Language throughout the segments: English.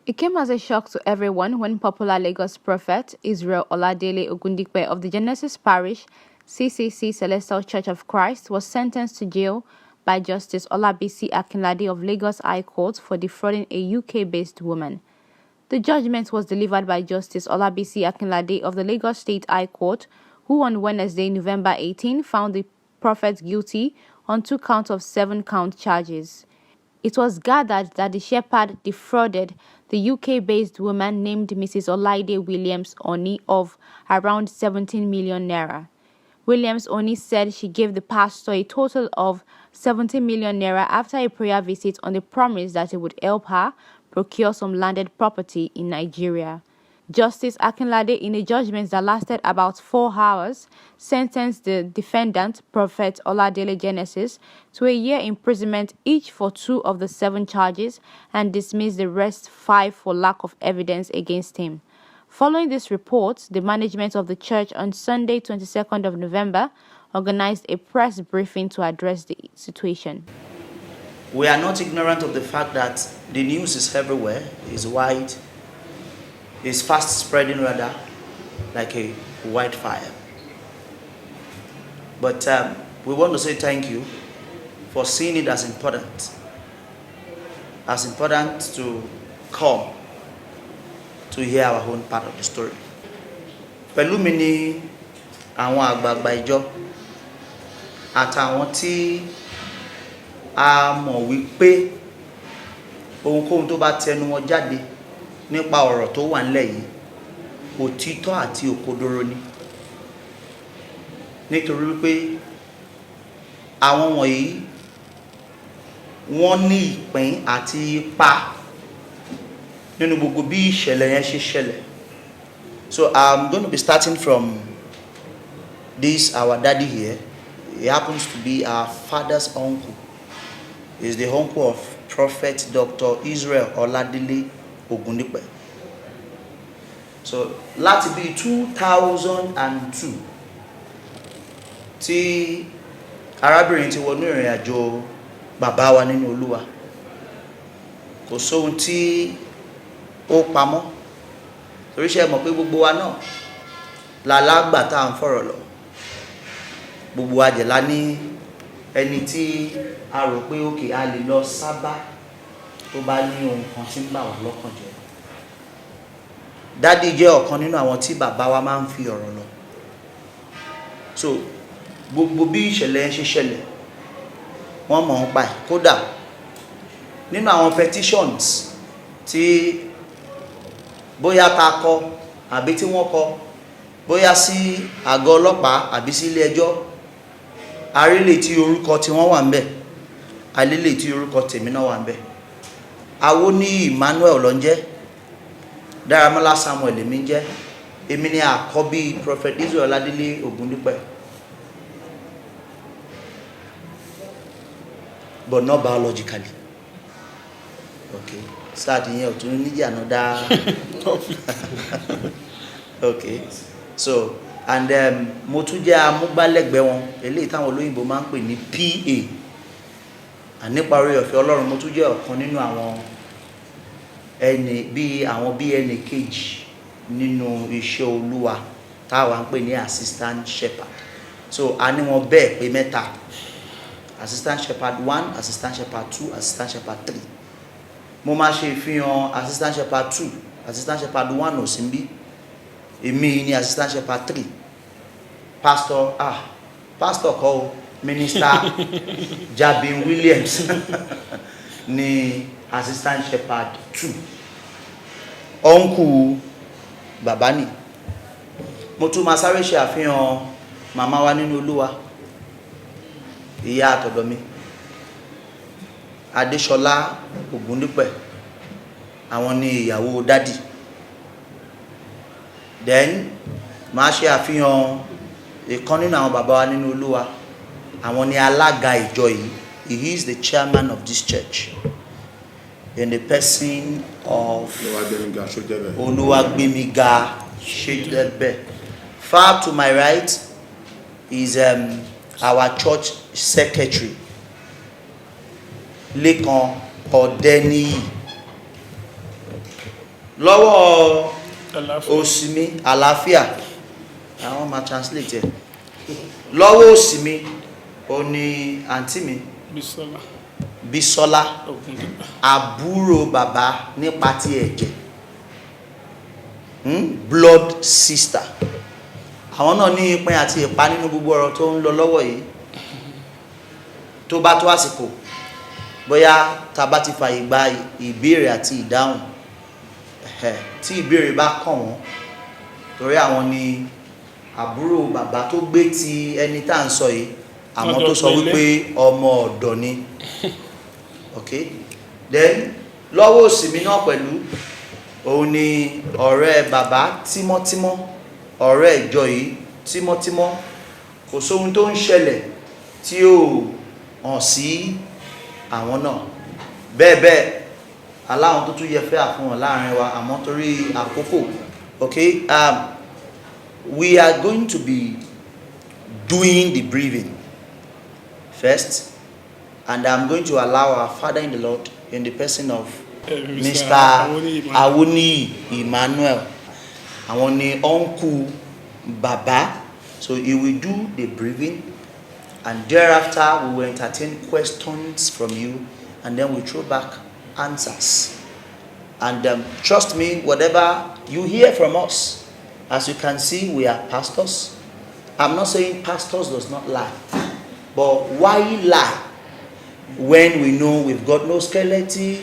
It came as a shock to everyone when popular Lagos prophet Israel Oladele of the Genesis Parish, CCC Celestial Church of Christ, was sentenced to jail by Justice Olabisi Akinlade of Lagos High Court for defrauding a UK-based woman. The judgment was delivered by Justice Olabisi Akinlade of the Lagos State High Court, who on Wednesday, November 18, found the prophet guilty on 2 counts of 7-count charges. It was gathered that the shepherd defrauded the UK-based woman named Mrs. Olaide Williams Oni of around 17 million naira. Williams Oni said she gave the pastor a total of 17 million naira after a prayer visit on the promise that it would help her procure some landed property in Nigeria. Justice Akinlade, in a judgment that lasted about 4 hours, sentenced the defendant, Prophet Oladele Genesis, to a year imprisonment each for 2 of the 7 charges and dismissed the rest 5 for lack of evidence against him. Following this report, the management of the church on Sunday, 22nd of November, organized a press briefing to address the situation. We are not ignorant of the fact that the news is everywhere, is wide, is fast spreading rather, like a wildfire. But we want to say thank you for seeing it as important to come to hear our own part of the story. Pẹ̀lú mi ni àwọn àgbààgbà ìjọ àtàwọn tí a mọ̀ wípé ohunkóhun tó bá tẹnu wọn jáde nípa ọ̀rọ̀ tó wà nílẹ̀ yìí òtítọ́ àti òkodoro ni, nítorí wípé àwọn wọ̀nyí wọ́n ní ìpín àti ipa nínú gbogbo bí ìṣẹ̀lẹ̀ yẹn ṣe ṣẹlẹ̀. So I'm going to be starting from this, our daddy here. He happens to be our father's uncle. He's the uncle of Prophet Dr. Israel Oladele Ogundipe. So láti bí 2002 tí arábìnrin ti wọnú ìrìn àjò bàbá wa nínú Olúwa, kò sóhun tí ó pamọ́, torí ṣe mọ̀ pé gbogbo wa náà lálágbà tá à ń fọ̀rọ̀ lọ, gbogbo wa jẹ̀ la ní ẹni tí a rò pé òkè a lè lọ sábà tó bá ní ohun kan tí ń bà wá lọ́kàn jẹ́. Dádì jẹ́ ọ̀kan nínú àwọn tí bàbá wa máa ń fi ọ̀rọ̀ lọ. So gbogbo bí ìṣẹ̀lẹ̀ yẹn ṣe ṣẹlẹ̀ wọ́n mọ̀ ń pa ẹ̀. Kódà nínú àwọn petitions tí bóyá ta kọ àbí tí wọ́n kọ, bóyá sí àgọ́ ọlọ́pàá àbí sí ilé ẹjọ́, àrílè tí orúkọ tí wọ́n wà ń bẹ̀, àrílè tí orúkọ tèmi náà wà ń bẹ̀. Awó ní Emmanuel ló ń jẹ́, Dáramọ́lá Samuel èmi ń jẹ́, èmi ni àkọ́bí Prophet Israel Oladele Ogundipe, but not biologically. Okay, sad yẹn ò tún níjẹ́ another. Okay, so and mo tún jẹ́ amúgbálẹ́gbẹ̀ẹ́ wọn, eléyìí táwọn olóyìnbó máa ń pè ní PA. Nípa orí ọ̀fẹ́ Ọlọ́run mo tún jẹ́ ọ̀kan nínú àwọn ẹni kejì nínú iṣẹ́ Olúwa táwa ń pè ní assistant shepherd. So a ní wọn bẹ́ẹ̀ pé mẹ́ta: assistant shepherd 1, assistant shepherd 2, assistant shepherd 3. Mo máa ṣe ìfihàn assistant shepherd 2, assistant shepherd 1 ò sí níbí, èmi ni assistant shepherd 3. Pastor kọ́ o, Minister Jabin Williams ni assistant shepherd 2. Uncle bàbá ni. Mo tún máa sáré ṣe àfihàn màmá wa nínú Olúwa, ìyá àtọ̀dọ̀ mi, Adéṣọlá Ògúndípẹ̀, àwọn ni ìyàwó dádì. Then máa ṣe àfihàn ìkan nínú àwọn bàbá wa nínú Olúwa, àwọn ni alága ìjọ yìí. He is the chairman of this church in the person of Oluwagbemiga Shedebe. Far to my right is our church secretary, Lekan Odeniyi. lọ́wọ́ òsì mi àlàáfíà àwọn máa translate ẹ̀ lọ́wọ́ òsì mi ó ní àǹtí mi Bísọ́lá àbúrò bàbá nípa ti ẹ̀jẹ̀ blood sister àwọn náà ní ìpín àti ìpa nínú gbogbo ọ̀rọ̀ tó ń lọ lọ́wọ́ yìí tó bá tó àsìkò bóyá tá bá ti fààyè gba ìbéèrè àti ìdáhùn tí ìbéèrè bá kàn wọ́n torí àwọn ni àbúrò bàbá tó gbé ti ẹni tá à ń sọ yìí àmọ́ tó sọ wípé ọmọ ọ̀dọ̀ ni okay then lọ́wọ́ òsì mi náà pẹ̀lú òun ni ọ̀rẹ́ bàbá tímọ́tímọ́ ọ̀rẹ́ ìjọ yìí tímọ́tímọ́ kò sóhun tó ń ṣẹlẹ̀ tí ó hàn sí àwọn náà bẹ́ẹ̀ aláwọn tó tún yẹ fẹ́ àfihàn láàrin wa àmọ́ torí àkókò okay we are going to be doing the breathing first and I'm going to allow our father in the Lord in the person of Mr. Awuni Emmanuel àwọn ni uncle baba so he will do the breathing and thereafter we will entertain questions from you and then we throw back answers and trust me whatever you hear from us as you can see we are pastors. I'm not saying pastors does not lie but why lie when we know we've got no skeleton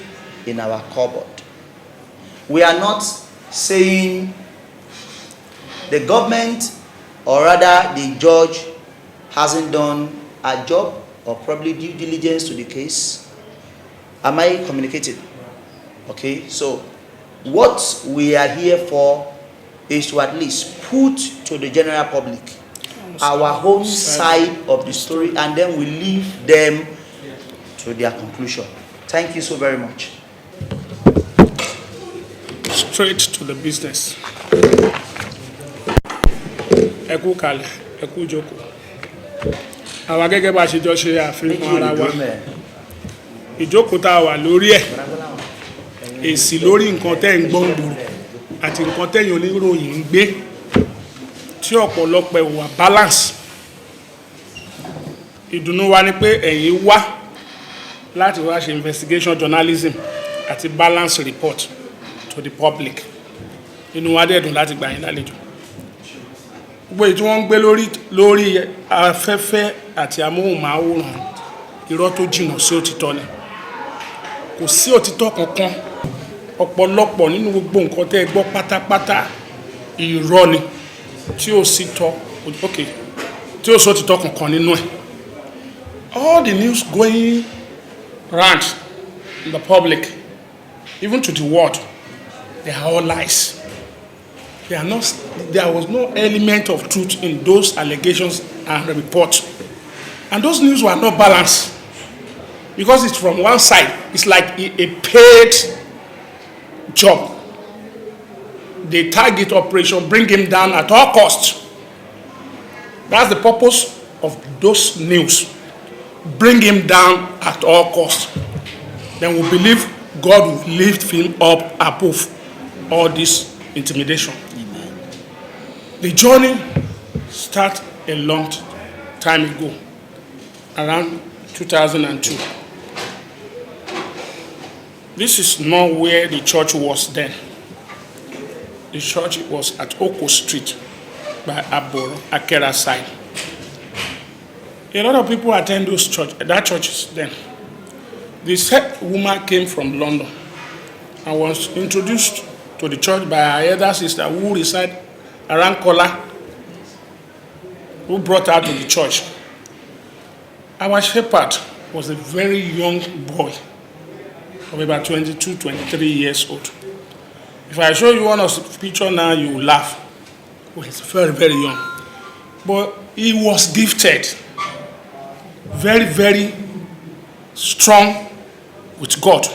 in our cupboard? We are not saying the government or rather the judge hasn't done a job or probably due diligence to the case. Am I communicating? Okay, so what we are here for is to at least put to the general public our own side of the story and then we leave them to their conclusion. Thank you so very much. Straight to the business. Ẹ kú kalẹ̀, ẹ kú jókòó. Àwa gẹ́gẹ́ bá ṣe jọ ṣe àfihàn ara wa. Ìjókòó tá a wà lórí ẹ̀. Èsì lórí nǹkan tẹ́ ń gbọ́n gbòòrò àti nǹkan tẹ́yìn oníròyìn ń gbé tí ọ̀pọ̀lọpọ̀ wà balance. Ìdùnnú wa ni pé ẹ̀yin wá láti wá ṣe investigation journalism àti balance report to the public. Inú wa dẹ̀ dùn láti gbà yín lálejò. Gbogbo èyí tí wọ́n ń gbé lórí afẹ́fẹ́ àti amóhùnmáwòrán irọ́ tó jìnnà sí òtítọ́ ni. Kò sí òtítọ́ kankan. Ọ̀pọ̀lọpọ̀ nínú gbogbo nǹkan tẹ́ ẹ gbọ́ pátápátá irọ́ ni tí ó sì tọ́ okay tí ó sọ òtítọ́ kankan nínú ẹ̀. All the news going round in the public even to the world they are all lies. There was no element of truth in those allegations and reports. And those news were not balanced. Because it's from one side. It's like a paid job. They target operation, bring him down at all costs. That's the purpose of those news. Bring him down at all costs. Then we believe God will lift him up above all this intimidation. The journey started a long time ago, around 2002. This is not where the church was then. The church was at Oko Street by Aboro, Akera side. A lot of people attend that churches then. This woman came from London and was introduced to the church by her elder sister who resided around Kola, who brought her to the church. Our shepherd was a very young boy of about 22, 23 years old. If I show you one of the picture now, you will laugh. He was very, very young. But he was gifted, very, very strong with God.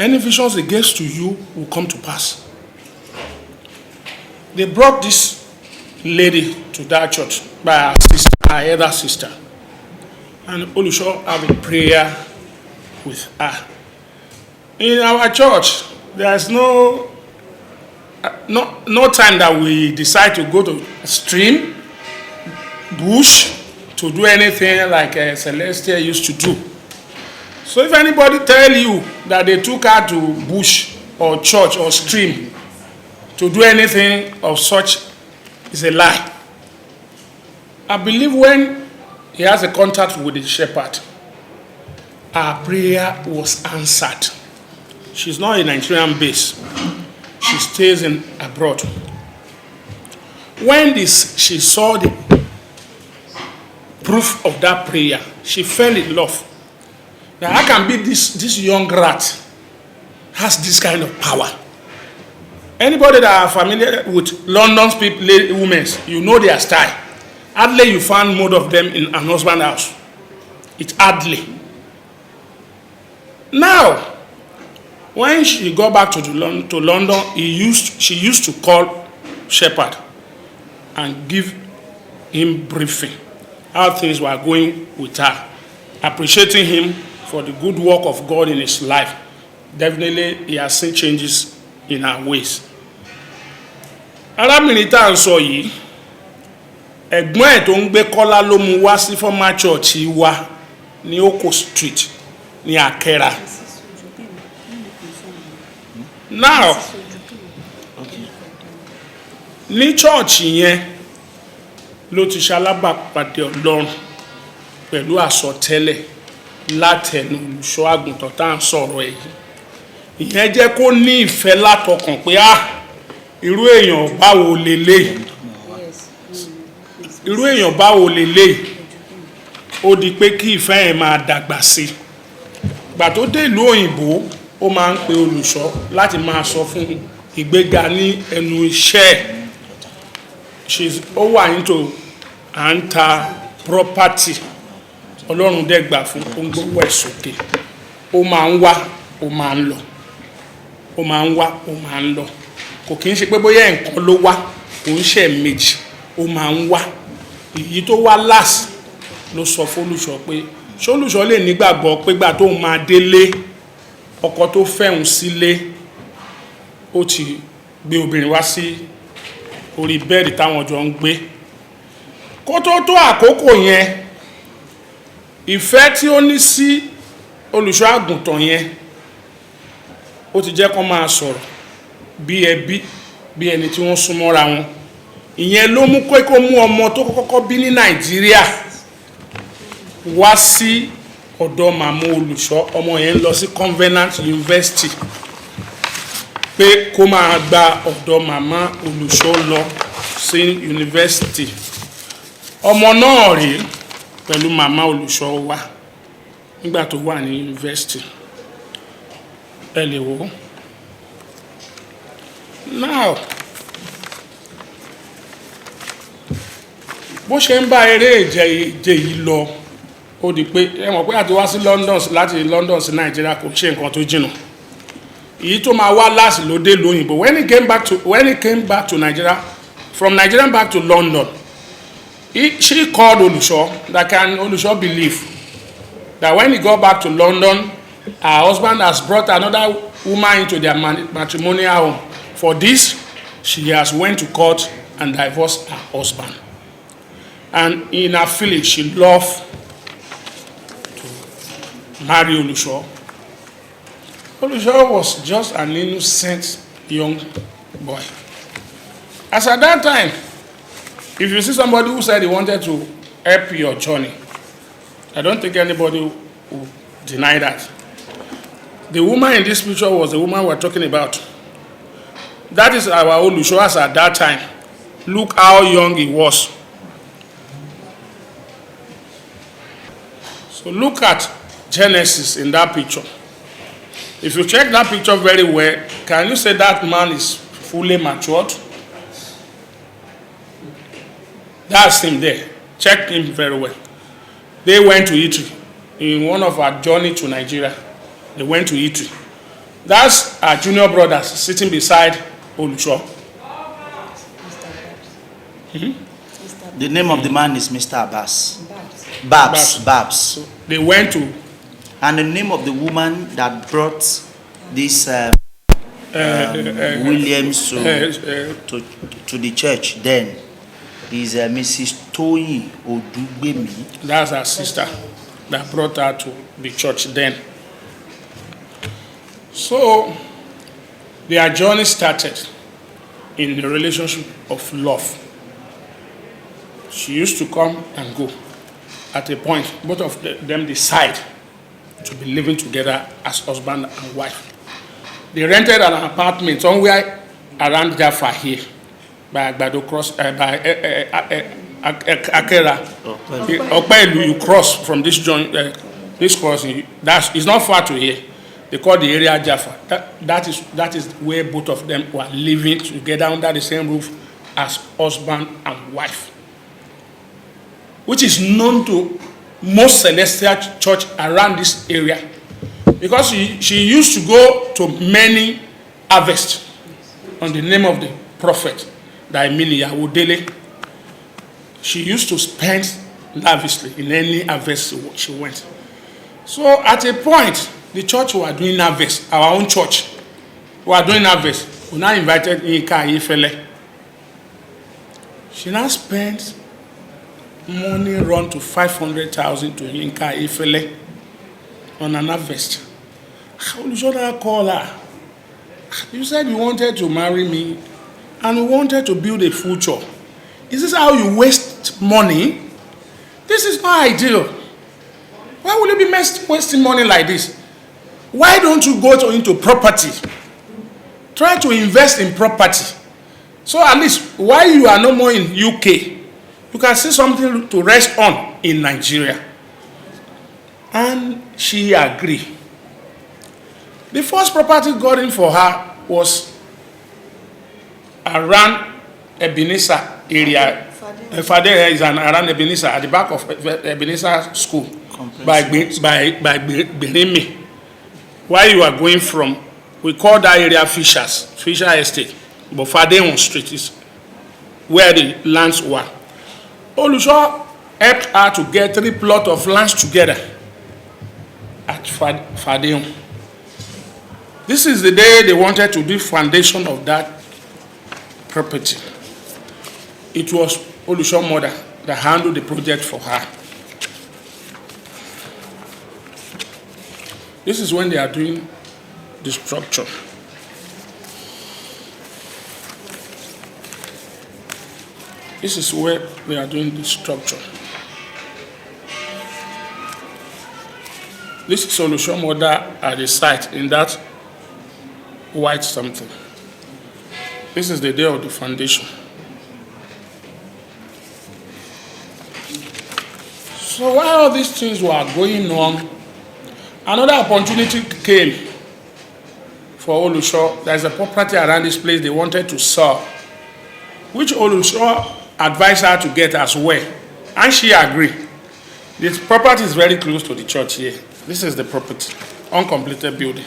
Any visions he gives to you will come to pass. They brought this lady to that church by her elder sister. And Olusho have a prayer with her. In our church, There's no time that we decide to go to stream, bush, to do anything like Celestia used to do. So if anybody tell you that they took her to bush or church or stream to do anything of such, is a lie. I believe when he has a contact with the shepherd, our prayer was answered. She's not a Nigerian base. She stays in abroad. When she saw the proof of that prayer, she fell in love. Now, how can be this young rat has this kind of power? Anybody that are familiar with London's women, you know their style. Hardly you find most of them in an husband's house. It's hardly. Now, when she got back to London, she used to call Shepherd and give him briefing how things were going with her, appreciating him for the good work of God in his life. Definitely, he has seen changes in her ways. Arábìnrin tá à ń sọ yìí, ẹ̀gbọ́n ẹ̀ tó ń gbé Kọ́lá ló mú wá sí former church wa ní Oko Street ní Akẹ́ra. Now, ní church yẹn ló ti ṣalábàpàdé Ọlọ́run pẹ̀lú àsọtẹ́lẹ̀ látẹnu olùṣọ́ àgùntàn tá à ń sọ̀rọ̀ ẹ̀ yìí. Ìyẹn jẹ́ kó ní ìfẹ́ látọkàn pé irú èèyàn báwo lélẹ̀, ó di pé kí ìfẹ́ yẹn máa dàgbà sí. Gbà tó dé ìlú òyìnbó, ó máa ń pe olùṣọ́ láti máa sọ fún ìgbéga ní ẹnu iṣẹ́. Ó wà into à ń ta property. Ọlọ́run dẹ̀ gbà fún ó ń gbówó ẹ̀ sókè. Ó máa ń wá, ó máa ń lọ. Ó máa ń wá, ó máa ń lọ. Kò kí ń ṣe pé bóyá nǹkan ló wá, kò ń ṣe méjì, ó máa ń wá. Èyí tó wá last ló sọ fún olùṣọ́ pé ṣé olùṣọ́ lè nígbàgbọ́ pé gbà tóun máa délé, ọkọ tó fẹ́hùn sílé ó ti gbé obìnrin wá sí orí bẹ́ẹ̀dì táwọn jọ ń gbé. Kó tó àkókò yẹn, ìfẹ́ tí ó ní sí olùṣọ́ àgùntàn yẹn ó ti jẹ́ kó máa sọ̀rọ̀ bí ẹbí, bí ẹni tí wọ́n súnmọ́ra wọn. Ìyẹn ló mú kó mú ọmọ tó kọ́kọ́ bí ní Nàìjíríà wá sí ọ̀dọ̀ màmá olùṣọ́. Ọmọ yẹn lọ sí Covenant University pé kó máa gba ọ̀dọ̀ màmá olùṣọ́ lọ sí university. Ọmọ náà rí pẹ̀lú màmá olùṣọ́ wa nígbà tó wà ní university. Ẹ lè wò. Now, bó ṣe ń bá eré ìje yìí lọ, ó di pé ẹ mọ̀ pé àti wá sí London, láti London sí Nigeria kò ṣe nǹkan tó jìnnà. Èyí tó máa wá láti ló dé lóyìnbó. When he came back to Nigeria, from Nigeria back to London, she called Olusho. That can Olusho believe that when he got back to London, her husband has brought another woman into their matrimonial home. For this, she has went to court and divorced her husband. And in her feeling, she loved to marry Olusho. Olusho was just an innocent young boy. As at that time, if you see somebody who said he wanted to help your journey, I don't think anybody will deny that. The woman in this picture was the woman we're talking about. That is our Olusho as at that time. Look how young he was. So look at Genesis in that picture. If you check that picture very well, can you say that man is fully matured? That's him there. Check him very well. They went to Italy in one of our journey to Nigeria. They went to Italy. That's our junior brothers sitting beside Olusho. The name of the man is Mr. Abbas. Babs. So they went to. And the name of the woman that brought this Williams to the church then is Mrs. Toyin Odugbemi. That's her sister that brought her to the church then. So their journey started in the relationship of love. She used to come and go. At a point, both of them decide to be living together as husband and wife. They rented an apartment somewhere around Jaffa here, by Agbado Cross, by Akera. Okpelu, you cross from this crossing. It's not far to here. They call the area Jaffa. That is where both of them were living together under the same roof as husband and wife, which is known to most celestial church around this area, because she used to go to many harvests on the name of the prophet, Oladele. She used to spend lavishly in any harvest she went. So at a point, the church were doing harvest, our own church were doing harvest. We now invited Yinka Ayefele. She now spent money run to 500,000 to Yinka Ayefele on an harvest. You should have called her. You said you wanted to marry me and you wanted to build a future. Is this how you waste money? This is not ideal. Why will you be wasting money like this? Why don't you go into property? Try to invest in property. So at least while you are no more in UK, you can see something to rest on in Nigeria. And she agreed. The first property got in for her was around Ebenezer area. Fade is around Ebenezer, at the back of Ebenezer School, by Bereme. While you are going from, we call that area Fisher Estate, but Fade Street is where the lands were. Olusho helped her to get 3 plots of lands together at Fade. This is the day they wanted to do foundation of that property. It was Olusho's mother that handled the project for her. This is when they are doing the structure. This is where they are doing the structure. This is Olusho's mother at the site in that white something. This is the day of the foundation. So while all these things were going on, another opportunity came for Olusho. There's a property around this place they wanted to sell, which Olusho advised her to get as well. And she agreed. This property is very close to the church here. This is the property, uncompleted building.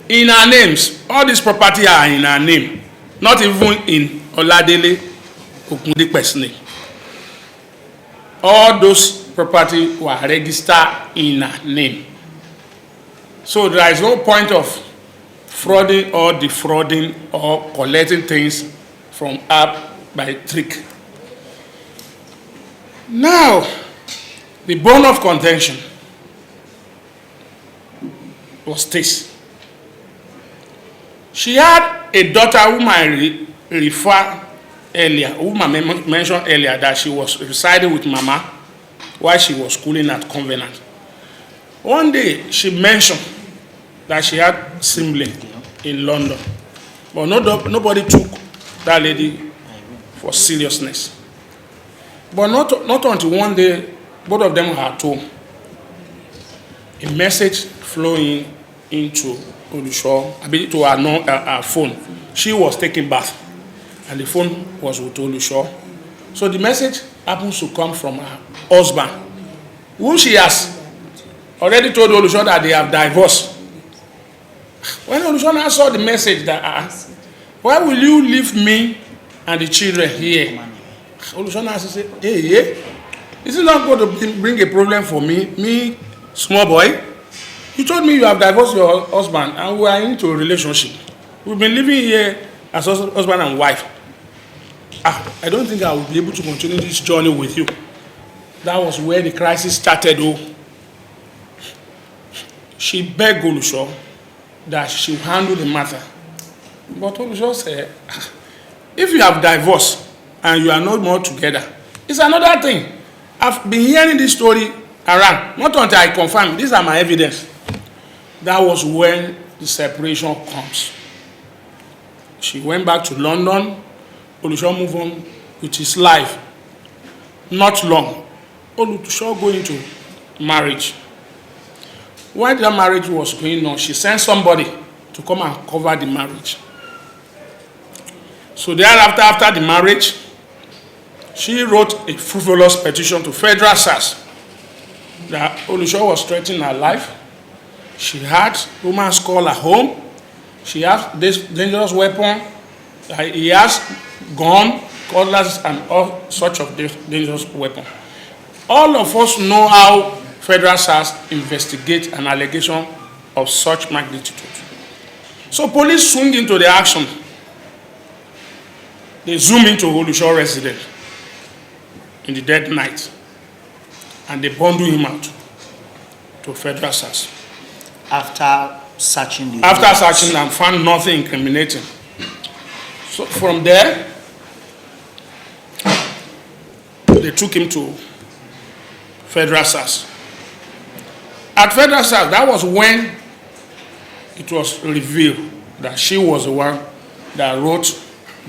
In our names, all these property are in our name, not even in Oladele Okundikpe's name. All those property were registered in our name. So there is no point of frauding or defrauding or collecting things from her by trick. Now, the bone of contention was this. She had a daughter whom I refer earlier, whom I mentioned earlier, that she was residing with Mama while she was schooling at Covenant. One day, she mentioned that she had sibling in London, but nobody took that lady for seriousness. But not until one day, both of them were at home. A message flowing into Olusho, to her phone. She was taking bath, and the phone was with Olusho. So the message happens to come from her husband, whom she has already told Olusho that they have divorced. When Olusho now saw the message that, why will you leave me and the children here? Olusho now said, hey, this is not going to bring a problem for me, small boy. You told me you have divorced your husband and we are into a relationship. We've been living here as husband and wife. I don't think I will be able to continue this journey with you. That was where the crisis started. Oh. She begged Olusho that she would handle the matter. But Olusho said, if you have divorced and you are no more together, it's another thing. I've been hearing this story around. Not until I confirm. These are my evidence. That was when the separation comes. She went back to London. Olusho moved on with his life. Not long. Olusho go into marriage. While that marriage was going on, she sent somebody to come and cover the marriage. So thereafter, after the marriage, she wrote a frivolous petition to federal SARS that Olusho was threatening her life. She had woman's call at home. She has this dangerous weapon. He has gun, cutlass, and all sorts of dangerous weapons. All of us know how federal SARS investigate an allegation of such magnitude. So police swing into the action. They zoom into Olusho residence in the dead night, and they bundle him out to federal SARS. After searching and found nothing incriminating. So from there, they took him to federal SARS. At federal SARS, that was when it was revealed that she was the one that wrote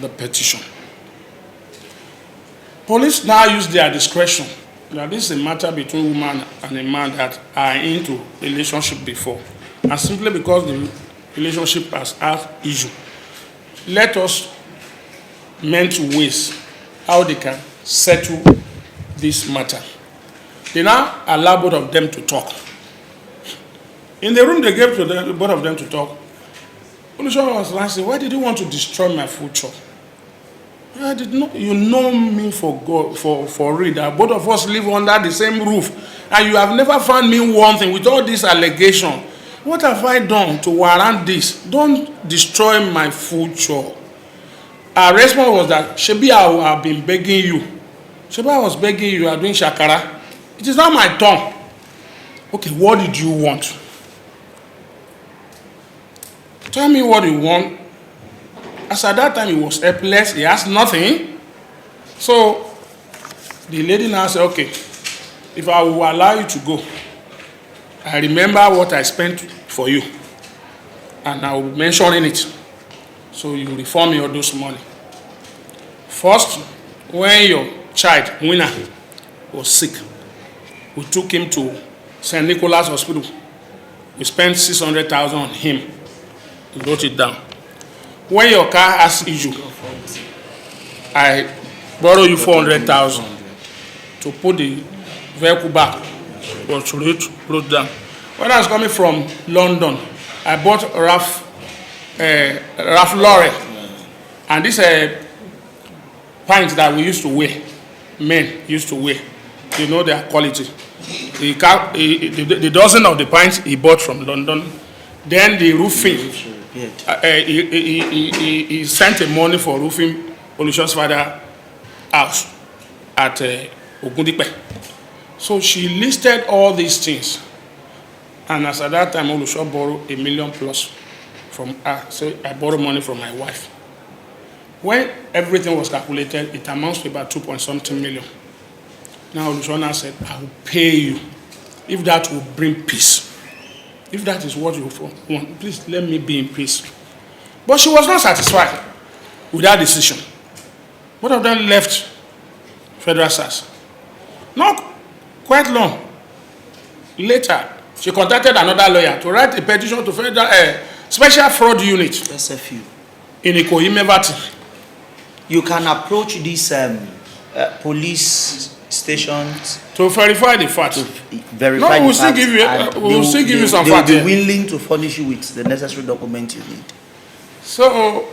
the petition. Police now use their discretion. Now, this is a matter between a woman and a man that are into relationship before. And simply because the relationship has had issue, let us meant ways how they can settle this matter. They now allow both of them to talk. In the room they gave to them, both of them to talk, Olusho was asking, why did you want to destroy my future? I did not. You know me for God, for real, that both of us live under the same roof, and you have never found me one thing with all this allegation. What have I done to warrant this? Don't destroy my future. Our response was that, Shebi, I have been begging you. Shebi, I was begging you, you are doing shakara. It is not my turn. Okay, what did you want? Tell me what you want. As at that time, he was helpless. He has nothing. So the lady now said, okay, if I will allow you to go, I remember what I spent for you, and I will be mentioning it. So you refund me all those money. First, when your child, Winner, was sick, we took him to St. Nicholas Hospital. We spent 600,000 on him. He wrote it down. When your car has issue, I borrow you 400,000 to put the vehicle back. Was wrote down. When I was coming from London, I bought Ralph Lauren, and this pants that we used to wear, men used to wear. You know their quality. The dozen of the pants he bought from London. Then the roofing. He sent the money for roofing Olusho's father's house at Ogundipe. So she listed all these things. And as at that time, Olusho borrowed $1 million plus from her. So I borrowed money from my wife. When everything was calculated, it amounts to about 2.something million. Now Olusho now said, I will pay you if that will bring peace. If that is what you want, please let me be in peace. But she was not satisfied with that decision. Both of them left federal SARS. Not quite long later, she contacted another lawyer to write a petition to federal special fraud unit SFU in Ikoyi Mevati. You can approach these police stations to verify the facts. Verify no, we'll the still facts, give you. We'll still give you some facts. They will be willing to furnish you with the necessary documents you need. So,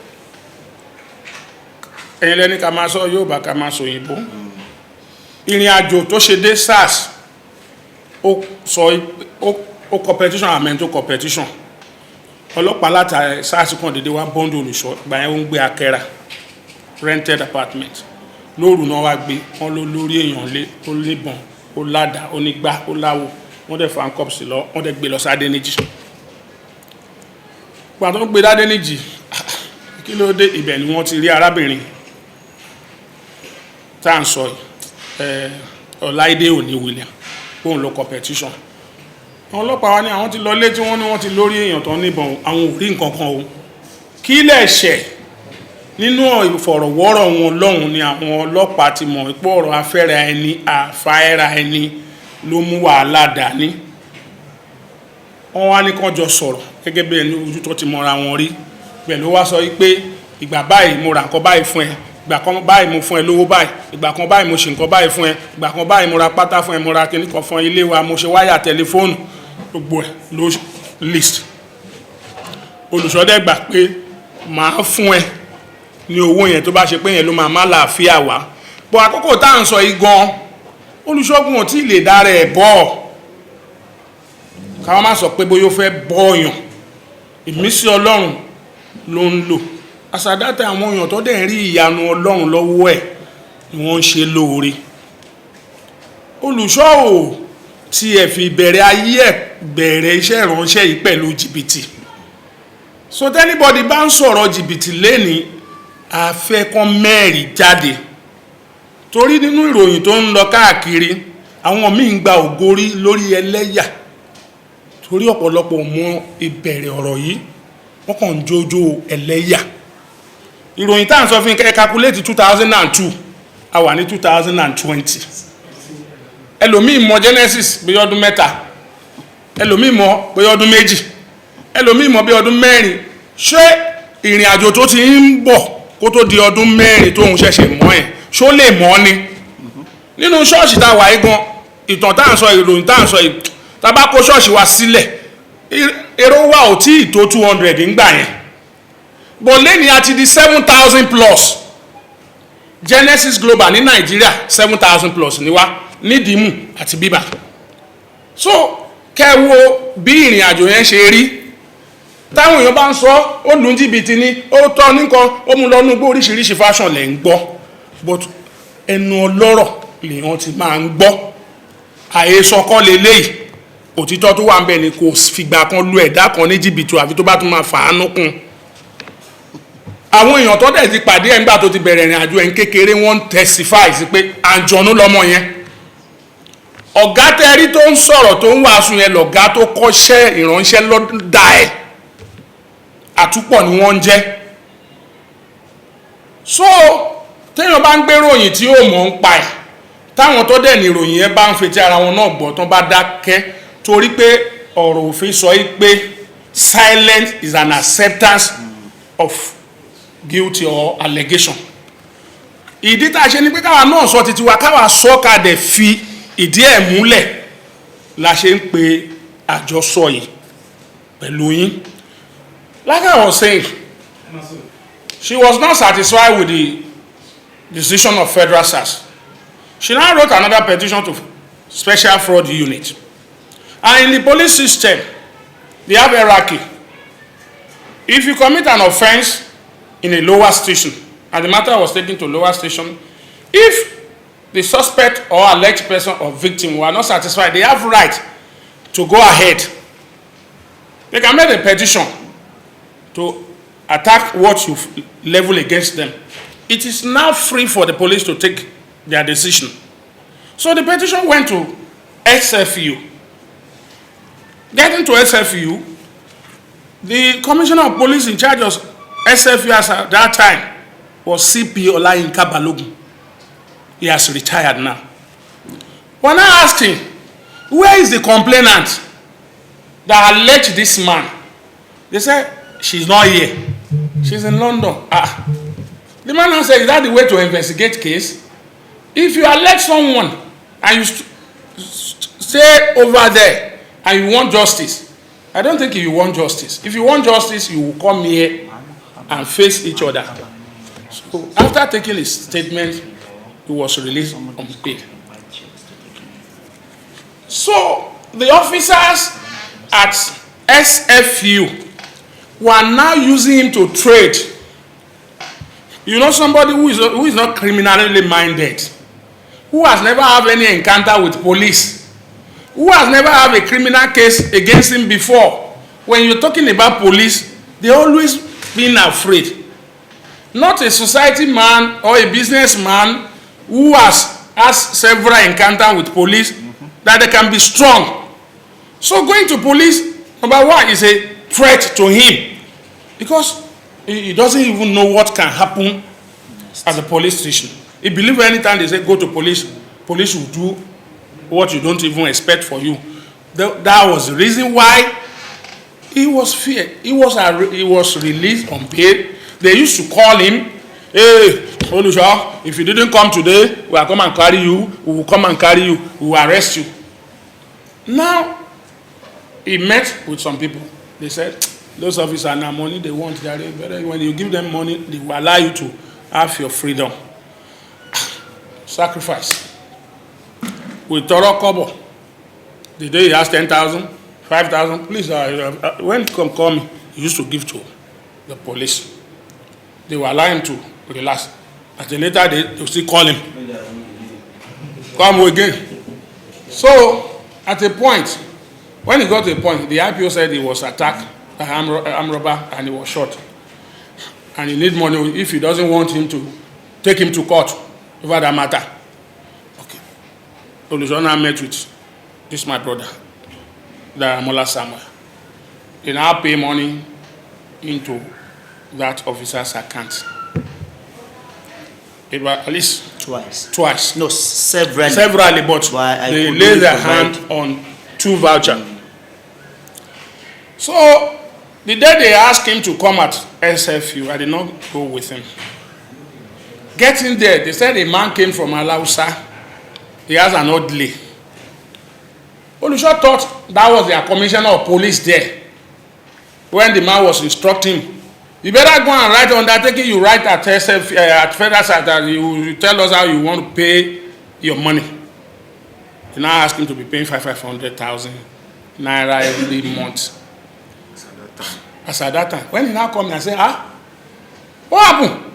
ẹ̀yin ká máa sọ Yorùbá ká máa sọ Òyìnbó. Ìrìn àjò tó ṣe dé SARS, ó ó kọ petition àmẹ́ tó kọ petition ọlọ́pàá láti sars kan dédé wá bọ́ńdù olùṣọ́ ìgbà yẹn ó ń gbé akẹ́ra rented apartment lóòrùn náà wá gbé wọn ló lórí èèyàn lé ó lébọn ó ládàá ó nígbà ó láwo wọn dẹ̀ fa cup sí lọ wọn dẹ̀ gbé lọ sí Adéníjì gbà tó ń gbé Adéníjì kí ló dé ibẹ̀ ni wọ́n ti rí arábìnrin tá à ń sọ Ọláìdé Òní William bóun ló kọ petition àwọn ọlọ́pàá wa ní àwọn ti lọ lé tí wọ́n ní wọ́n ti lórí èèyàn tó níbọn àwọn ò rí nǹkan kan o kí lẹ̀ ṣẹ̀ nínú ìfọ̀rọ̀wọ́rọ̀ wọn lọ́hùn ni àwọn ọlọ́pàá ti mọ̀ pé ọ̀rọ̀ afẹ́ra ẹni àfáẹ́ra ẹni ló mú wàhálà dání wọ́n wá ní kán jọ sọ̀rọ̀ gẹ́gẹ́ bí ẹni ojú tó ti mọra wọn rí pẹ̀lú wá sọ pé ìgbà báyìí mo ra nǹkan báyìí fún ẹ ìgbà kan báyìí mo fún ẹ lówó báyìí ìgbà kan báyìí mo ṣe nǹkan báyìí fún ẹ ìgbà kan báyìí mo ra pátá fún ẹ mo ra kíní kan fún ilé wa mo ṣe wáyà tẹlifóònù gbogbo ẹ ló list olùṣọ́dẹ̀ gbà pé màá fún ẹ ní owó yẹn tó bá ṣe pé yẹn ló máa má láàfíà wá bọ́ àkókò tá à ń sọ yìí gan olùṣọ́gun ò tí ì lè dára ẹ̀ bọ́ káwọn má sọ pé bóyá ó fẹ́ bọ́ọ̀yàn ìmísí Ọlọ́run ló ń lò àsàdátà àwọn èèyàn tó dẹ̀ ń rí ìyanu Ọlọ́run lọ́wọ́ ẹ̀ ni wọ́n ń ṣe lóore olùṣọ́ ò tí ẹ̀ fi bẹ̀rẹ̀ ayé ẹ̀ bẹ̀rẹ̀ iṣẹ́ ìránṣẹ́ yìí pẹ̀lú jìbìtì so tẹ́nibọ́dì bá ń sọ̀rọ̀ jìbìtì lẹ́ni afẹ́kọ́ mẹ́rin jáde torí nínú ìròyìn tó ń lọ káàkiri àwọn míì ń gba ògórí lórí ẹlẹ́yà torí ọ̀pọ̀lọpọ̀ mọ ìbẹ̀rẹ̀ ọ̀rọ̀ yìí wọ́n kàn ń jójó ẹlẹ́yà ìròyìn tá à ń sọ fún kẹ́ calculate 2002 a wà ní 2020 ẹlòmíì mọ Genesis bí ọdún mẹ́ta ẹlòmíì mọ bí ọdún méjì ẹlòmíì mọ bí ọdún mẹ́rin ṣé ìrìn àjò tó ti ń bọ̀ kó tó di ọdún mẹ́rin tó ń ṣẹ̀ṣẹ̀ mọ́ ẹ̀ ṣó lè mọ́ ni nínú ṣọ́ọ̀ṣì tá a wà yìí gan ìtàn tá à ń sọ ìròyìn tá à ń sọ yìí tá a bá kó ṣọ́ọ̀ṣì wa sílẹ̀ èrò wa ò tí ì tó 200 ńgbà yẹn bọ̀ lẹ́ni a ti di 7,000 plus Genesis Global ní Nàìjíríà 7,000 plus ni wá nídìímù àti bíbà so kẹwo bí ìrìn àjò yẹn ṣe rí táwọn èèyàn bá ń sọ ó lù ń jìbìtì ní ó tọ́ nìkan ó mú lọ́nú gbó oríṣiríṣi fashion lẹ̀ ń gbọ́ but ẹnu ọlọ́rọ̀ lèèyàn ti máa ń gbọ́ àhesọ kọ́ leléyìí òtítọ́ tó wà ń bẹ̀ ni kò fìgbà kan lu ẹ̀dá kan ní jìbìtì àfi tó bá tún máa fàánú kún àwọn èèyàn tó dẹ̀ ti pàdé ẹ̀ nígbà tó ti bẹ̀rẹ̀ ìrìn àjò ẹ̀ ń kékeré wọ́n ń testify sí pé àjọ̀nú lọ́mọ yẹn ọ̀gá tẹ́rí tó ń sọ̀rọ̀ tó ń wàásù yẹn lọ̀gá tó kọ́ṣẹ́ ìránṣẹ́ lọ́dà ẹ̀ àtúpọ̀ ni wọ́n ń jẹ́ so téèyàn bá ń gbé ròyìn tí ó mọ̀ ń pa ẹ̀ táwọn tó dẹ̀ ní ìròyìn yẹn bá ń fetí ara wọn náà gbọ́ tán bá dákẹ́ torí pé ọ̀rọ̀ òfin sọ yìí pé silence is an acceptance of guilty or allegation ìdí tá a ṣe ni pé káwa náà sọ títí wa káwa sọ ká dẹ̀ fi ìdí ẹ̀ múlẹ̀ la ṣe ń pe àjọsọ yìí pẹ̀lú yín. Like I was saying, she was not satisfied with the decision of Federal SARS. She now wrote another petition to Special Fraud Unit. And in the police system, they have hierarchy. If you commit an offense in a lower station, and the matter was taken to lower station, if the suspect or alleged person or victim were not satisfied, they have right to go ahead. They can make a petition to attack what you level against them. It is now free for the police to take their decision. So the petition went to SFU. Getting to SFU, the commissioner of police in charge of SFU at that time was CP Olayinka Balogun. He has retired now. When I asked him, where is the complainant that alleged this man? They said, she's not here. She's in London. The man now said, is that the way to investigate case? If you allege someone and you stay over there and you want justice, I don't think you want justice. If you want justice, you will come here and face each other. So after taking his statement, he was released on bail. So the officers at SFU who are now using him to trade. You know, somebody who is not criminally minded, who has never had any encounter with police, who has never had a criminal case against him before. When you're talking about police, they always been afraid. Not a society man or a businessman who has several encounters with police, that they can be strong. So going to police, number one, is a threat to him, because he doesn't even know what can happen at the police station. He believes anytime they say go to police, police will do what you don't even expect for you. That was the reason why he was feared. He was released on bail. They used to call him, hey, Olusha, if you didn't come today, we will come and carry you. We will come and carry you. We will arrest you. Now, he met with some people. They said, those officers are now money they want. When you give them money, they will allow you to have your freedom. Sacrifice. With Toro Kobo, the day he has 10,000, 5,000, please, when he call me, he used to give to the police. They will allow him to relax. At the later day, they will still call him. Come again. So, at a point, when he got to a point, the IPO said he was attacked by an armed robber and he was shot. And he need money if he doesn't want him to take him to court over that matter. Okay. Olujona met with this my brother, Daramola Samuel. They now pay money into that officer's account. It was at least twice. No, severally. Severally, but they lay their hand on 2 vouchers. So, the day they asked him to come at SFU, I did not go with him. Getting there, they said a man came from Alausa. He has an Oladele. Olusha thought that was their commissioner of police there. When the man was instructing him, you better go and write undertaking you write at SF, at federal side, that you tell us how you want to pay your money. You now ask him to be paying 500,000 naira every month. As at that time, when he now come and say, what happened?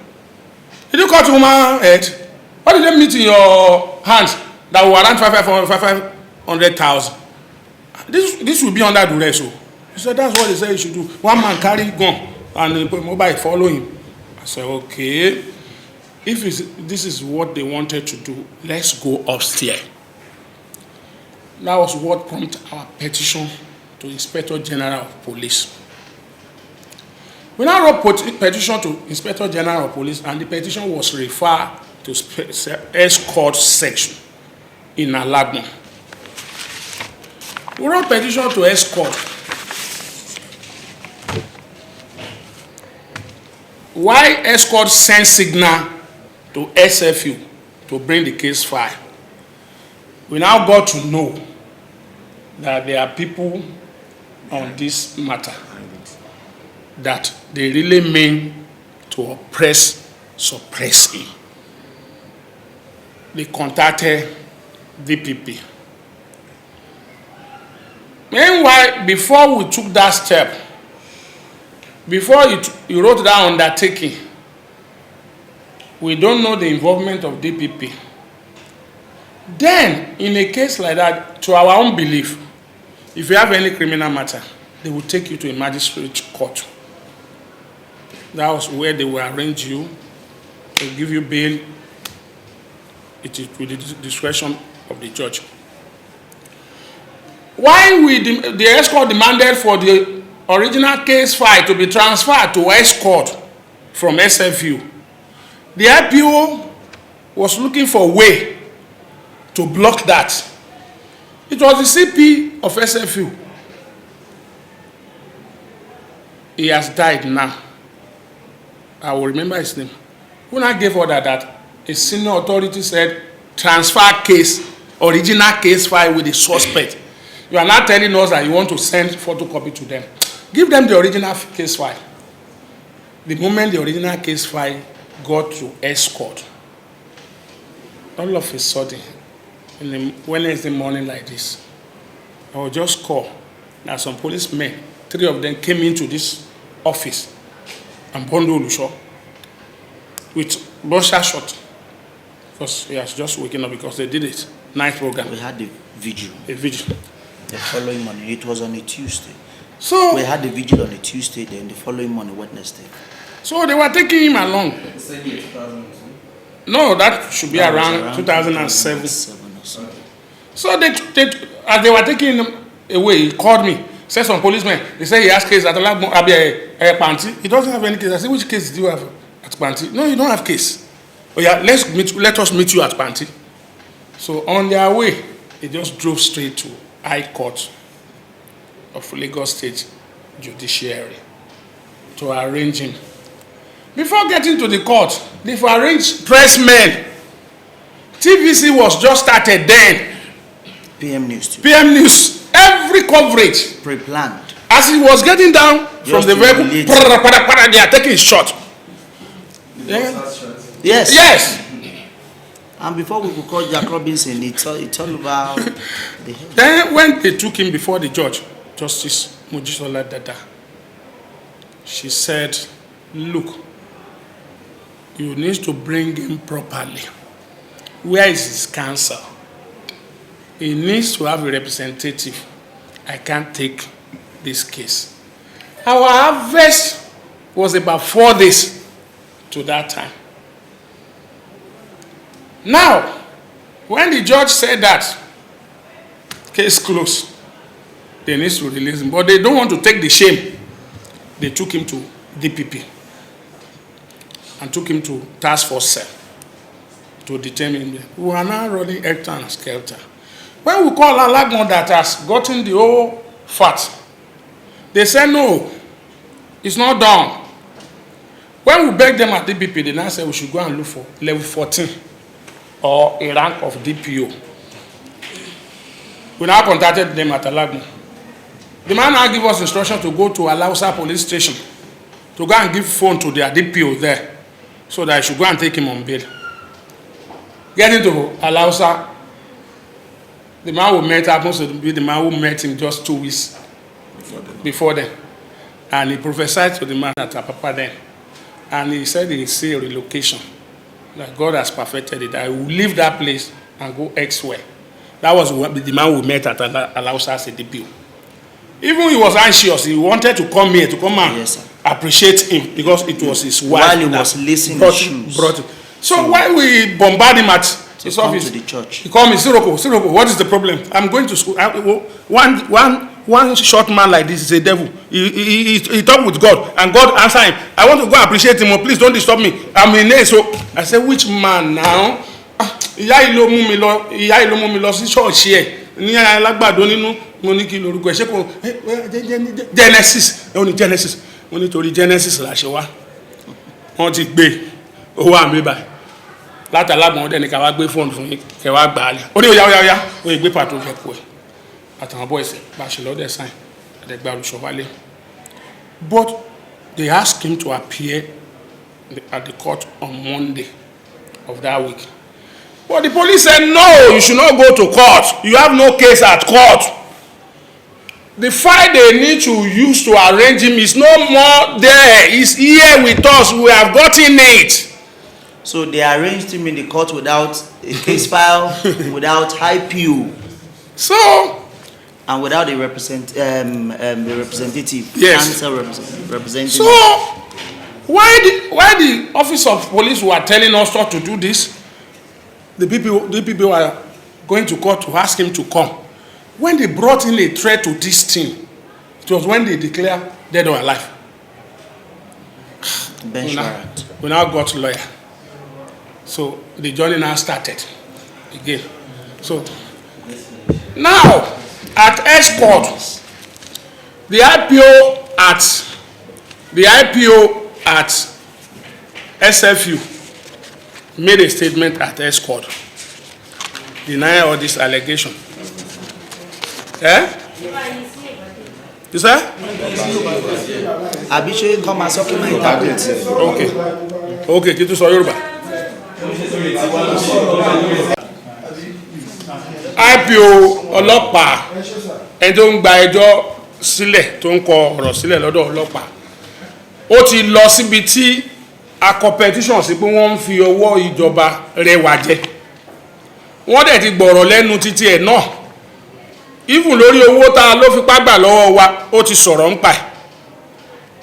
Did you cut woman's head? What did they meet in your hands that will warrant 500,000? This will be under duress. So he said, that's what they say you should do. One man carry gun and the mobile follow him. I said, okay, if this is what they wanted to do, let's go upstairs. That was what prompted our petition to Inspector General of Police. We now wrote petition to Inspector General of Police, and the petition was referred to escort section in Alagbon. We wrote petition to escort. Why escort send signal to SFU to bring the case file? We now got to know that there are people on this matter that they really mean to oppress, suppress him. They contacted DPP. Meanwhile, before we took that step, before you wrote that undertaking, we don't know the involvement of DPP. Then, in a case like that, to our own belief, if you have any criminal matter, they will take you to a magistrate court. That was where they will arrange you, to give you bail. It is with the discretion of the judge. Why the escort demanded for the original case file to be transferred to escort from SFU? The IPO was looking for a way to block that. It was the CP of SFU. He has died now. I will remember his name. When I gave order that a senior authority said, transfer case, original case file with the suspect. You are not telling us that you want to send photocopy to them. Give them the original case file. The moment the original case file got to escort, all of a sudden, in the Wednesday morning like this, I will just call Now some policemen, 3 of them came into this office and Bondo Olusho with boxer short because he has just waken up because they did it night program. We had the vigil. A vigil. The following morning, it was on a Tuesday. So we had the vigil on a Tuesday, then the following morning, Wednesday. So they were taking him along. No, that should be around 2007. So they, as they were taking him away, he called me. Said some policemen. They said he has case at Panti. He doesn't have any case. I said, which case do you have at Panti? No, you don't have case. Oh yeah, let us meet you at Panti. So on their way, they just drove straight to High Court of Lagos State Judiciary to arrange him. Before getting to the court, they've arranged pressmen. TVC was just started then. PM News too. PM News. Every coverage. Pre-planned. As he was getting down just from the vehicle, they are taking his shot. Yeah. Yes. Yes. And before we could call Jack Robinson, it's all about the head. Then when they took him before the judge, Justice Mojisola Dada, she said, look, you need to bring him properly. Where is his counsel? He needs to have a representative. I can't take this case. Our harvest was about 4 days to that time. Now, when the judge said that, case closed, they need to release him. But they don't want to take the shame. They took him to DPP and took him to task force cell to detain him. We are now running hectare and skelter. When we call Alagbon that has gotten the whole fat, they say no, it's not done. When we beg them at DPP, they now say we should go and look for level 14 or a rank of DPO. We now contacted them at Alagbon. The man now gave us instruction to go to Alausa police station to go and give phone to their DPO there so that I should go and take him on bail. Getting to Alausa, the man who met happens to be the man who met him just 2 weeks before then. And he prophesied to the man at Apapa then. And he said he see a relocation. That God has perfected it. I will leave that place and go elsewhere. That was the man we met at Alausa as a DPO. Even he was anxious. He wanted to come here to come and appreciate him because it was his wife. While he was listening to shoes. So while we bombard him at his office, to the church. He called me, Siroko, what is the problem? I'm going to school. One short man like this is a devil. He talked with God, and God answered him. I want to go and appreciate him. Oh, please don't disturb me. I'm in there. So I said, which man now? Ìyá ìlú mú mi lọ sí church here. Ní alágbàdo nínú mo ní kí lórúkọ ẹ̀ ṣe kò Genesis. Ó ní Genesis. Mo ní torí Genesis la ṣe wá. Wọ́n ti gbé owó àmì báyìí. Láti Alagbon ọdẹ ní ká wá gbé fóònù fún yín kẹ wá gbà á lẹ̀. Ó ní óyá ó yẹ gbé pàtó fẹ́ kú ẹ̀. Àtàwọn boys bá ṣe lọ́dẹ̀ sign àdẹ̀gbà olùṣọ́ wálé. But they asked him to appear at the court on Monday of that week. But the police said, no, you should not go to court. You have no case at court. The file they need to use to arrange him is no more there. He's here with us. We have gotten it. So they arranged him in the court without a case file, without IPO. So, and without a representative, yes. Representative. So, why the office of police were telling us not to do this? The people were going to court to ask him to come. When they brought in a threat to this thing, it was when they declared dead or alive. We now got a lawyer. So the journey now started again. So now at Escort, the IPO at SFU made a statement at Escort denying all this allegation. You say? Abishoye come and suck my tablet. Okay, kí tún sọ Yorùbá. IPO ọlọ́pàá ẹni tó ń gba ẹjọ́ sílẹ̀ tó ń kọ ọ̀rọ̀ sílẹ̀ lọ́dọ̀ ọlọ́pàá ó ti lọ síbi tí a competition sí pé wọ́n ń fi ọwọ́ ìjọba rẹwà jẹ wọ́n dẹ̀ ti gbọ̀rọ̀ lẹ́nu títí ẹ̀ náà even lórí owó tá a ló fipá gbà lọ́wọ́ wa ó ti sọ̀rọ̀ ń pa ẹ̀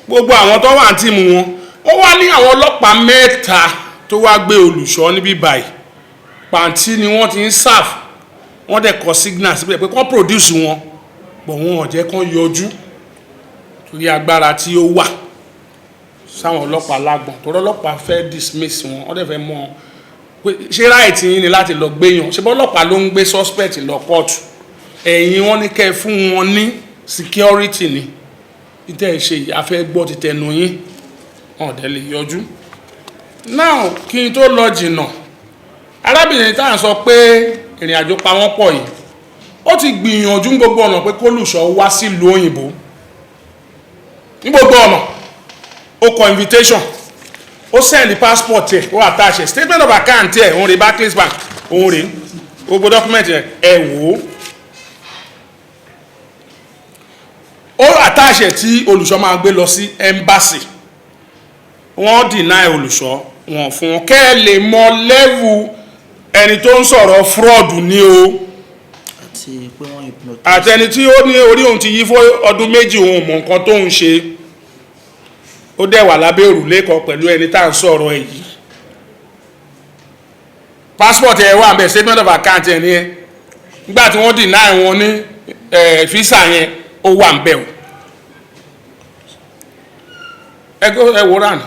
gbogbo àwọn tó wà ní tìmù wọn ó wá ní àwọn ọlọ́pàá mẹ́ta tó wá gbé olùṣọ́ níbí báyìí pàǹtí ni wọ́n ti ń serve wọ́n dẹ̀ kọ signal síbẹ̀ pé kán produce wọn bọ̀ wọn ò jẹ́ kán yọjú torí agbára tí ó wà sáwọn ọlọ́pàá lágbọ̀n torí ọlọ́pàá fẹ́ dismiss wọn wọ́n dẹ̀ fẹ́ mọ̀ pé ṣé ráìtì yín ni láti lọ gbéyàn ṣé bọ́ ọlọ́pàá ló ń gbé suspect lọ kóòtù ẹ̀yin wọn ní kẹ́ fún wọn ní security ni ìtẹ́ ìṣe afẹ́ gbọ́ ti tẹnu yín ọ̀dẹ̀ lè yọjú. now kí n tó lọ jìnnà arábìnrin tá à ń sọ pé ìrìn àjò pa wọ́n pọ̀ yìí ó ti gbìyànjú gbogbo ọ̀nà pé kólùṣọ́ wá sílùú òyìnbó ní gbogbo ọ̀nà ó kọ invitation ó send passport ẹ̀ ó attach statement of account ẹ̀ òun rè Barclays Bank òun rè gbogbo document ẹ̀ wò ó attach tí olùṣọ́ máa gbé lọ sí embassy wọ́n deny olùṣọ́ wọn fún wọn kẹ́ ẹ lè mọ level ẹni tó ń sọ̀rọ̀ fraud ní o àti ẹni tí ó ní orí òun ti yí fún ọdún méjì òun mọ̀ nǹkan tó ń ṣe ó dẹ̀ wà lábẹ́ òrùlé kan pẹ̀lú ẹni tá à ń sọ̀rọ̀ ẹ̀ yìí passport ẹ̀ wà bẹ́ẹ̀ statement of account ẹ̀ ní ẹ nígbà tí wọ́n deny wọn ní visa yẹn ó wà ń bẹ̀ o ẹ wò rán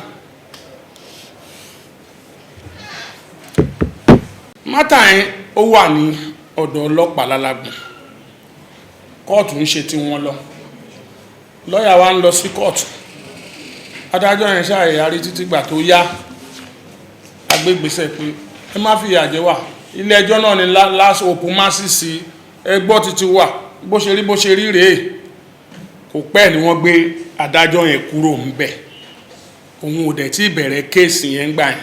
mátà yẹn ó wà ní ọ̀dọ̀ ọlọ́pàá lálágbọ̀n kóòtù ń ṣe tí wọ́n lọ lọ́ọ̀yà wa ń lọ sí kóòtù adájọ́ yẹn ṣàyẹ̀yàrí títí gbà tó yá agbégbèsè pé ẹ má fi ìyà jẹ wá ilé ẹjọ́ náà ni last open mercy sí ẹgbọ́ títí wà bó ṣe rí rèé kò pẹ́ ni wọ́n gbé adájọ́ yẹn kúrò ńbẹ̀ òun ò dẹ̀ tí ìbẹ̀rẹ̀ kéèsì yẹn gbà yẹn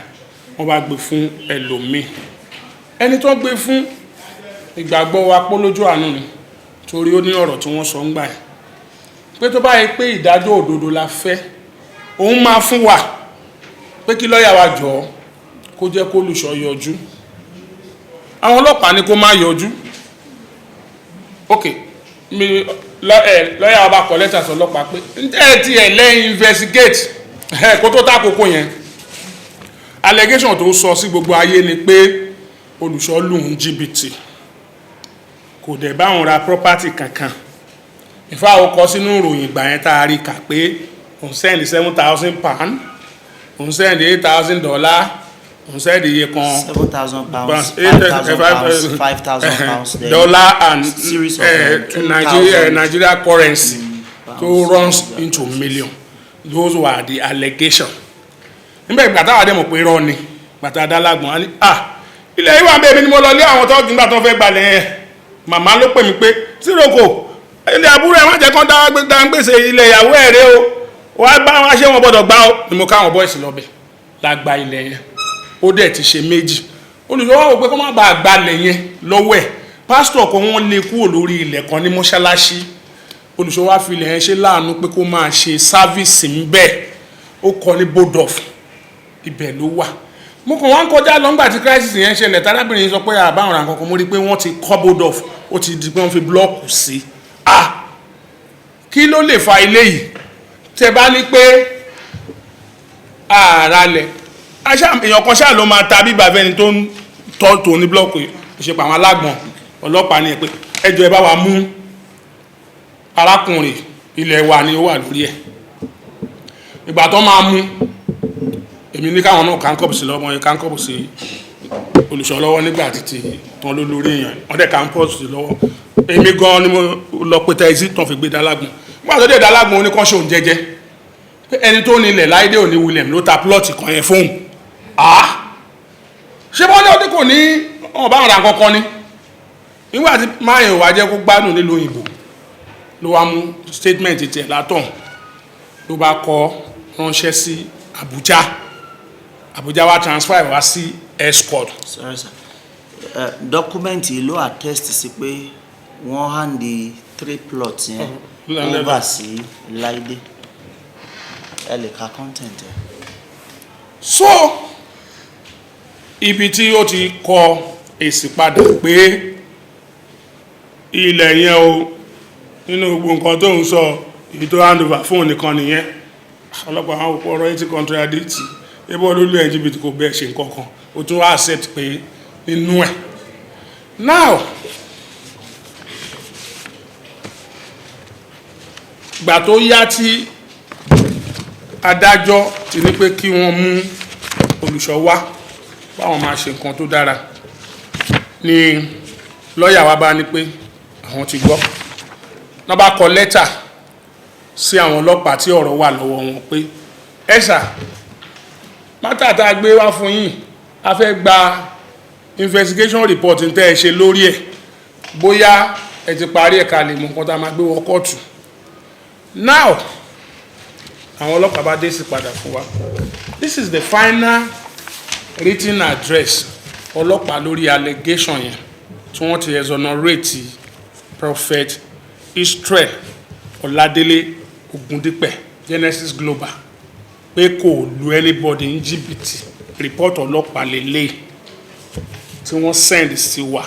wọ́n bá gbé fún ẹlòmíì ẹni tó gbé fún ìgbàgbọ́ wa pólójú àánú ni torí ó ní ọ̀rọ̀ tí wọ́n sọ ń gbà yẹn pé tó bá yẹ pé ìdájọ́ òdodo la fẹ́ òun máa fún wa pé kí lọ́ọ̀yà wa jọ̀ọ́ kó jẹ́ kó olùṣọ́ yọjú àwọn ọlọ́pàá ní kó má yọjú ok lọ́ọ̀yà wa bá kọ lẹ́tà sọ ọlọ́pàá pé ẹ ti ẹ̀ lẹ́yìn investigate kó tó tákòókò yẹn allegation tó sọ sí gbogbo ayé ni pé olùṣọ́ lù ń jìbìtì kò dẹ̀ bá òun ra property kankan ìfá ó kọ sínú ìròyìn ìgbà yẹn tá a rí kà pé òun send £7,000 òun send $8,000 òun send iye kan £7,000 £5,000 dollar and Nigeria currency to runs into million. Those were the allegations. nígbà ìgbà táwọn àdé mọ̀ pé irọ́ ni gbàtà adálágbọ̀n á ní ilẹ̀ ìwà bẹ́ẹ̀ mi ni mo lọ lé àwọn tó gbìngbà tó fẹ́ gbalẹ̀ yẹn màmá ló pè mí pé síròkò ilé àbúrò ẹ̀ wọ́n jẹ́ kán dá gbèsè ilẹ̀ ìyàwó ẹ̀ rẹ o wọ́n bá wọn ṣé wọn gbọ́dọ̀ gbá o ni mo káwọn bọ́ìsì lọ́bẹ̀ lágbá ilẹ̀ yẹn ó dẹ̀ ti ṣe méjì olùsọ́wọ́ wò pé kó má bàa gbalẹ̀ yẹn lọ́wọ́ ẹ̀ pásítọ̀ kan wọ́n lé kúrò lórí ilẹ̀ kan ní mọ́ṣáláṣí olùsọ́wọ́ fi ilẹ̀ yẹn ṣe láàánú pé kó máa ṣe sáfíìsì ń bẹ̀ ó kọ́ ní bodof ibẹ̀ ló wà mo kàn wá ń kọjá lọ́ngbà tí crisis yẹn ṣẹlẹ̀ tárábìnrin sọ pé àbáwọn ra nǹkan mo rí pé wọ́n ti kọ́ bodof ó ti di pé wọ́n fi blọ́ọ̀kù sí kí ló lè fa ilé yìí tẹ bá ní pé ààrálẹ̀ èèyàn kan ṣáà ló máa ta bíbà fẹ́ni tó ń tọ́ tó ní blọ́ọ̀kù ìṣepọ̀ àwọn alágbọ̀n ọlọ́pàá ní ẹ pé ẹjọ́ ẹ bá wa mú arákùnrin ilẹ̀ wa ni ó wà lórí ẹ̀ ìgbà tó máa mú èmi ní káwọn náà káńkọ́bù sí lọ́wọ́ yẹn káńkọ́bù sí olùṣọ́ lọ́wọ́ nígbà títí tán ló lórí èèyàn wọ́n dẹ̀ káńkọ́bù sí lọ́wọ́ èmi gan ni mo lọ pé tẹ́sí tán fi gbé dálágùn nígbà tó dé dálágùn ó ní kán ṣe òun jẹ́jẹ́ pé ẹni tó nílẹ̀ láìdé òní William ló ta plọ́ọ̀tì kan yẹn fóun ṣé bọ́n ní ọdún kò ní ọba àwọn ra kankan ni nígbà tí máyẹ̀ wá jẹ́ kó gbádùn nílùú òyìnbó ló wá mú statement tiẹ̀ látọ̀n ló bá kọ ránṣẹ́ sí Abuja wá transfer wá sí escort. Sorry sir, dọ́kúmẹ́ǹtì ló attest sí pé wọ́n hand the 3 plots yẹn over sí Láìdé ẹ lè ka content ẹ. So ibi tí ó ti kọ èsì padà pé ilẹ̀ yẹn o nínú gbogbo nǹkan tó ń sọ èyí tó hand over fún nìkan nìyẹn ọlọ́pàá àwọn òpó ọ̀rọ̀ yìí ti contradict ebí olólù LGBT kò bẹ́ẹ̀ ṣe nǹkan kan ó tún wá accept pé nínú ẹ̀. Now gbà tó yá tí adájọ́ ti ní pé kí wọ́n mú olùṣọ́ wá báwọn máa ṣe nǹkan tó dára ni lọ́ọ̀yà wa bá ní pé àwọn ti gbọ́ náà bá kọ lẹ́tà sí àwọn ọlọ́pàá tí ọ̀rọ̀ wà lọ́wọ́ wọn pé ẹ̀sà mátà tá a gbé wá fún yín a fẹ́ gba investigation report tẹ́ ẹ ṣe lórí ẹ̀ bóyá ẹ ti parí ẹ̀ka lè mú nǹkan tá a máa gbé wọ kóòtù. Now àwọn ọlọ́pàá bá dé sí padà fún wa this is the final written address ọlọ́pàá lórí allegation yẹn tí wọ́n ti exonerate Prophet Israel Oladele Ogundipe Genesis Global pé kò lu anybody ní jìbìtì report ọlọ́pàá lélẹ̀ tí wọ́n send sí wa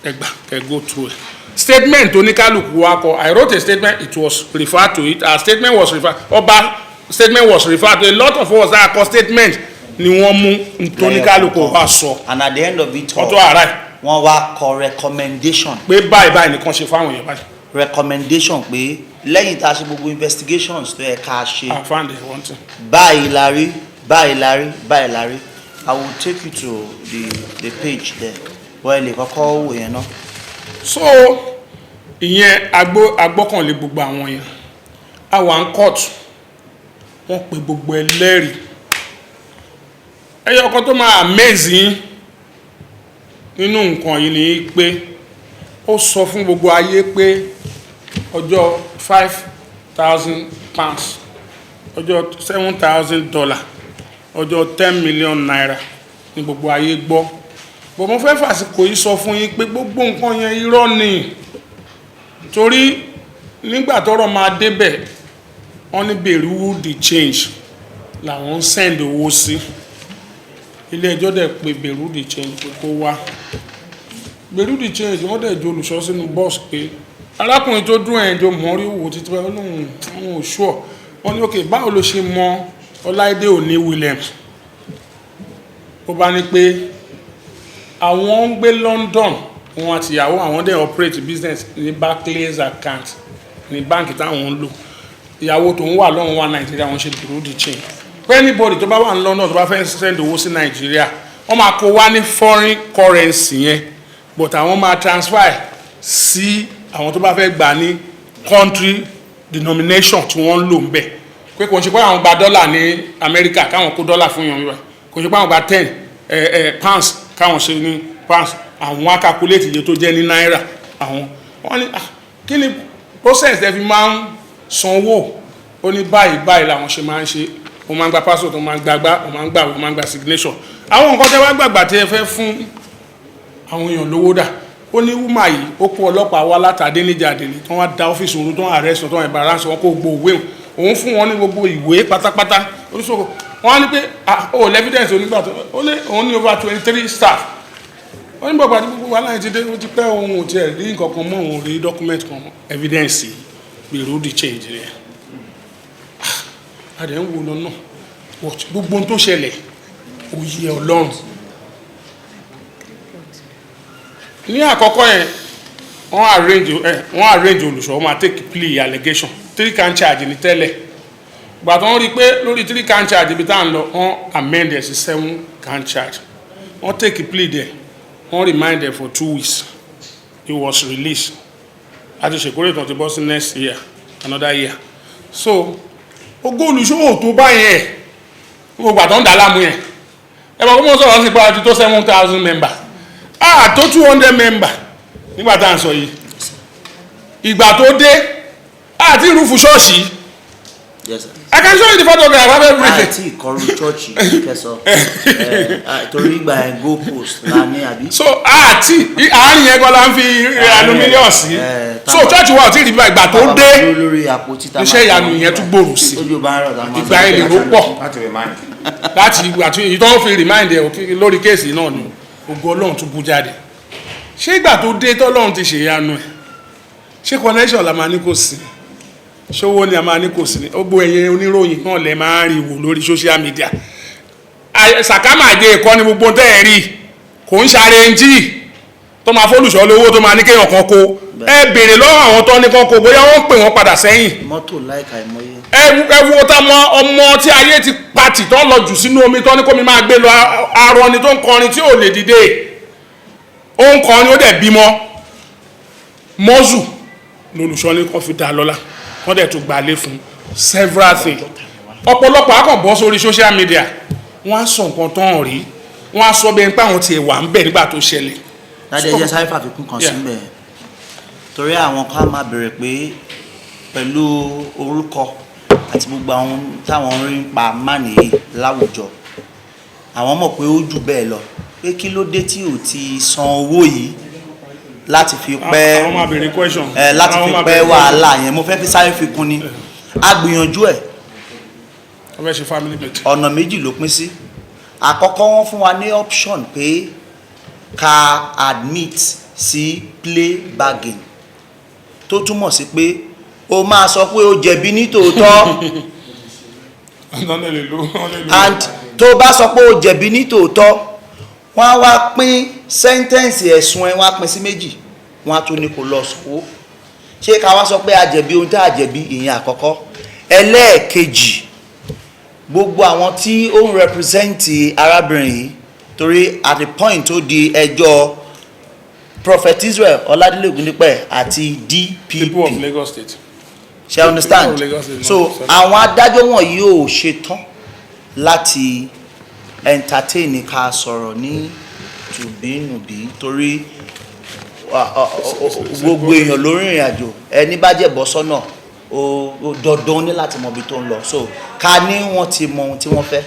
ẹgbà kẹ go through it. Statement oníkálukú wa kọ I wrote a statement, it was referred to it, our statement was referred ọba statement was referred to a lot of us that call statement ni wọ́n mú oníkálukú wa sọ. And at the end of it all ọtọ àrà wọ́n wá kọ recommendation. pé báyìí báyìí nìkan ṣe fáwọn èèyàn báyìí. Recommendation pé lẹ́yìn tá a ṣe gbogbo investigations tó yẹ ká ṣe. I found it one thing. Báyìí la rí báyìí la rí báyìí la rí. I will take you to the page there wọ́n lè kọ́kọ́ wò yẹn náà. So ìyẹn agbọ́kànlé gbogbo àwọn yẹn àwọn ń court wọ́n pe gbogbo ẹlẹ́rìí ẹyọ kan tó máa amaze yín nínú nǹkan yìí ni pé ó sọ fún gbogbo ayé pé ọjọ́ £5,000 ọjọ́ $7,000 ọjọ́ $10 million ní gbogbo ayé gbọ́ bọ̀ mo fẹ́ fàsìkò yìí sọ fún yín pé gbogbo nǹkan yẹn irọ́ ni torí nígbà tọ́rọ̀ máa débẹ̀ wọ́n ní bẹ̀rù the change làwọn ń send owó sí ilé ẹjọ́ dẹ̀ pé bẹ̀rù the change pé kó wá bẹ̀rù the change wọ́n dẹ̀ ju olùṣọ́ sínú bọ́ọ̀sì pé arákùnrin tó dún ẹ̀yìn tó mọ̀ rí owó títí wọn lóhùn àwọn òṣùọ̀ wọ́n ní òkè báwo ló ṣe mọ Ọláìdé Òní Williams ó bá ní pé àwọn ń gbé London wọn àti ìyàwó àwọn dẹ̀ operate business ní Barclays account ní báńkì táwọn ń lò ìyàwó tó ń wà lọ́wọ́ wa Nàìjíríà wọ́n ṣe bẹ̀rù the change pé anybody tó bá wà ní London tó bá fẹ́ send owó sí Nàìjíríà wọ́n máa kó wá ní foreign currency yẹn but àwọn máa transfer sí àwọn tó bá fẹ́ gbà ní country denomination tí wọ́n ń lò ń bẹ̀ pé kò ń ṣe pé àwọn gba dọ́là ní Amẹ́ríkà káwọn kó dọ́là fún yàn wíwá kò ń ṣe pé àwọn gba 10 pounds káwọn ṣe ní pounds àwọn á calculate iye tó jẹ́ ní náírà àwọn wọ́n ní kí ni process tẹ́ fi máa ń sanwó ó ní báyìí báyìí làwọn ṣe máa ń ṣe wọ́n máa ń gba passport wọ́n máa ń gba gbá wọ́n máa ń gbà wọ́n máa ń gba signature àwọn nǹkan tẹ́ wá gbàgbà tí ẹ fẹ́ fún àwọn èèyàn lówó dà ó ní wúmà yìí ó kó ọlọ́pàá wá látàdé níjàdé ni tí wọ́n dá ọ́fíìsì òun tó ń arrest tó ń embarrass wọn kó gbogbo òwe òun fún wọn ní gbogbo ìwé pátápátá oníṣòwò wọ́n á ní pé ó evidence onígbà tó ó lé òun ní over 23 staff wọ́n ní bọ̀gbà tí gbogbo wàhálà yìí ti dé ó ti pẹ́ ohun ò tiẹ̀ rí nǹkan kan mọ́ òun rí document kan mọ́ evidence gbèrú the change rẹ̀ àdé ń wo lọ́nà gbogbo ohun tó ṣẹlẹ̀ òye Ọlọ́run ní àkọ́kọ́ yẹn wọ́n arrange olùṣọ́ wọ́n máa take plea allegation 3 count charge ní tẹ́lẹ̀ gbà tó ń rí pé lórí 3 count charge ibi tá à ń lọ wọ́n amend ẹ̀ sí 7 count charge wọ́n take plea there wọ́n remind ẹ̀ for 2 weeks he was released àti ṣèkórè tó ti bọ́ sí next year another year so ogó olùṣọ́ tó báyẹn gbogbo àtọ́ ń dà láàmú yẹn ẹ̀bọ̀ kó mọ́ sọ̀rọ̀ sí pa àti tó 7,000 members tó 200 members nígbà tá à ń sọ yìí ìgbà tó dé àti ìrúfù ṣọ́ọ̀ṣì Yes, sir. I can show you the photograph of everything. Àti ìkọrù chọ́ọ̀chì kẹsàn torí ìgbà ẹ̀ go post la ní àbí. So àti àárín yẹn kọ́ la ń fi ìrànú mílíọ̀nù sí. so church wa ò tí ì rí báyìí ìgbà tó dé lórí àpótí tá iṣẹ́ ìyanu yẹn tún gbòòrò sí ìgbà yẹn lè ló pọ̀ láti ìgbà tí ìtọ́ fi remind ẹ̀ lórí kéèsì náà ni ògo Ọlọ́run tún bú jáde ṣé ìgbà tó dé tọ́lọ́run ti ṣèyanu ẹ̀ ṣé connection la máa ní kò sí ṣówó ni a máa ní kò sí ní gbogbo ẹ̀yẹ oníròyìn náà lẹ máa ń rí wò lórí social media sàkámàdé ẹ̀kọ́ ni gbogbo tẹ́ ẹ̀ rí kò ń ṣàrẹ́ǹjì tó máa fólùṣọ́ lówó tó máa ní kéèyàn kan kó ẹ béèrè lọ́wọ́ àwọn tó ní kan kó bóyá wọ́n pè wọ́n padà sẹ́yìn mọ́tò láìka ìmọ̀ye. ẹ wo tá mọ ọmọ tí ayé ti pati tó ń lọ jù sínú omi tó ní kó mi máa gbé lọ arọ ni tó ń kọrin tí ò lè dìde ó ń kọrin ó dẹ̀ bímọ mọ́zù lolùṣọ́ ní kan fi dá lọ́la wọ́n dẹ̀ tún gbalé fún several things ọ̀pọ̀lọpọ̀ á kàn bọ́ sórí social media wọ́n á sọ nǹkan tó ń rí wọ́n á sọ bẹ́ẹ̀ pé àwọn ti wà ń bẹ̀ nígbà tó ṣẹlẹ̀. láti ẹjẹ sáré fàfikún kan sí mbẹ torí àwọn kan máa bèrè pé pẹ̀lú orúkọ àti gbogbo àwọn táwọn rí ń pa mánì yìí láwùjọ àwọn mọ̀ pé ó jù bẹ́ẹ̀ lọ pé kí ló dé tí ò ti san owó yìí láti fi pẹ́ láti fi pẹ́ wàhálà yẹn mo fẹ́ fi sáré fi kún ni a gbìyànjú ẹ̀ ọ̀nà méjì ló pín sí àkọ́kọ́ wọ́n fún wa ní option pé ká admit sí play bargain tó túmọ̀ sí pé o máa sọ pé o jẹ̀bi ní tòótọ́ and tó bá sọ pé o jẹ̀bi ní tòótọ́ wọ́n á wá pín sẹ́ńtẹ́ǹsì ẹ̀sùn ẹ̀ wọ́n á pín sí méjì wọ́n á tún ní kó lọ sọ́wọ́ ṣé ká wá sọ pé a jẹ̀bi ohun tá a jẹ̀bi ìyẹn àkọ́kọ́ ẹlẹ́ẹ̀kejì gbogbo àwọn tí ó ń represent arábìnrin yìí torí at the point tó di ẹjọ́ Prophet Israel Oladele Ogundipe àti DPP people of Lagos State ṣe understand so àwọn adájọ́ wọ̀nyí ò ṣetán láti entertain ká sọ̀rọ̀ ní tùbínùbí torí gbogbo èèyàn lórí ìrìn àjò ẹni bá jẹ́ bọ́ sọ́nà ó dandan ní láti mọ ibi tó ń lọ so ká ní wọ́n ti mọ ohun tí wọ́n fẹ́.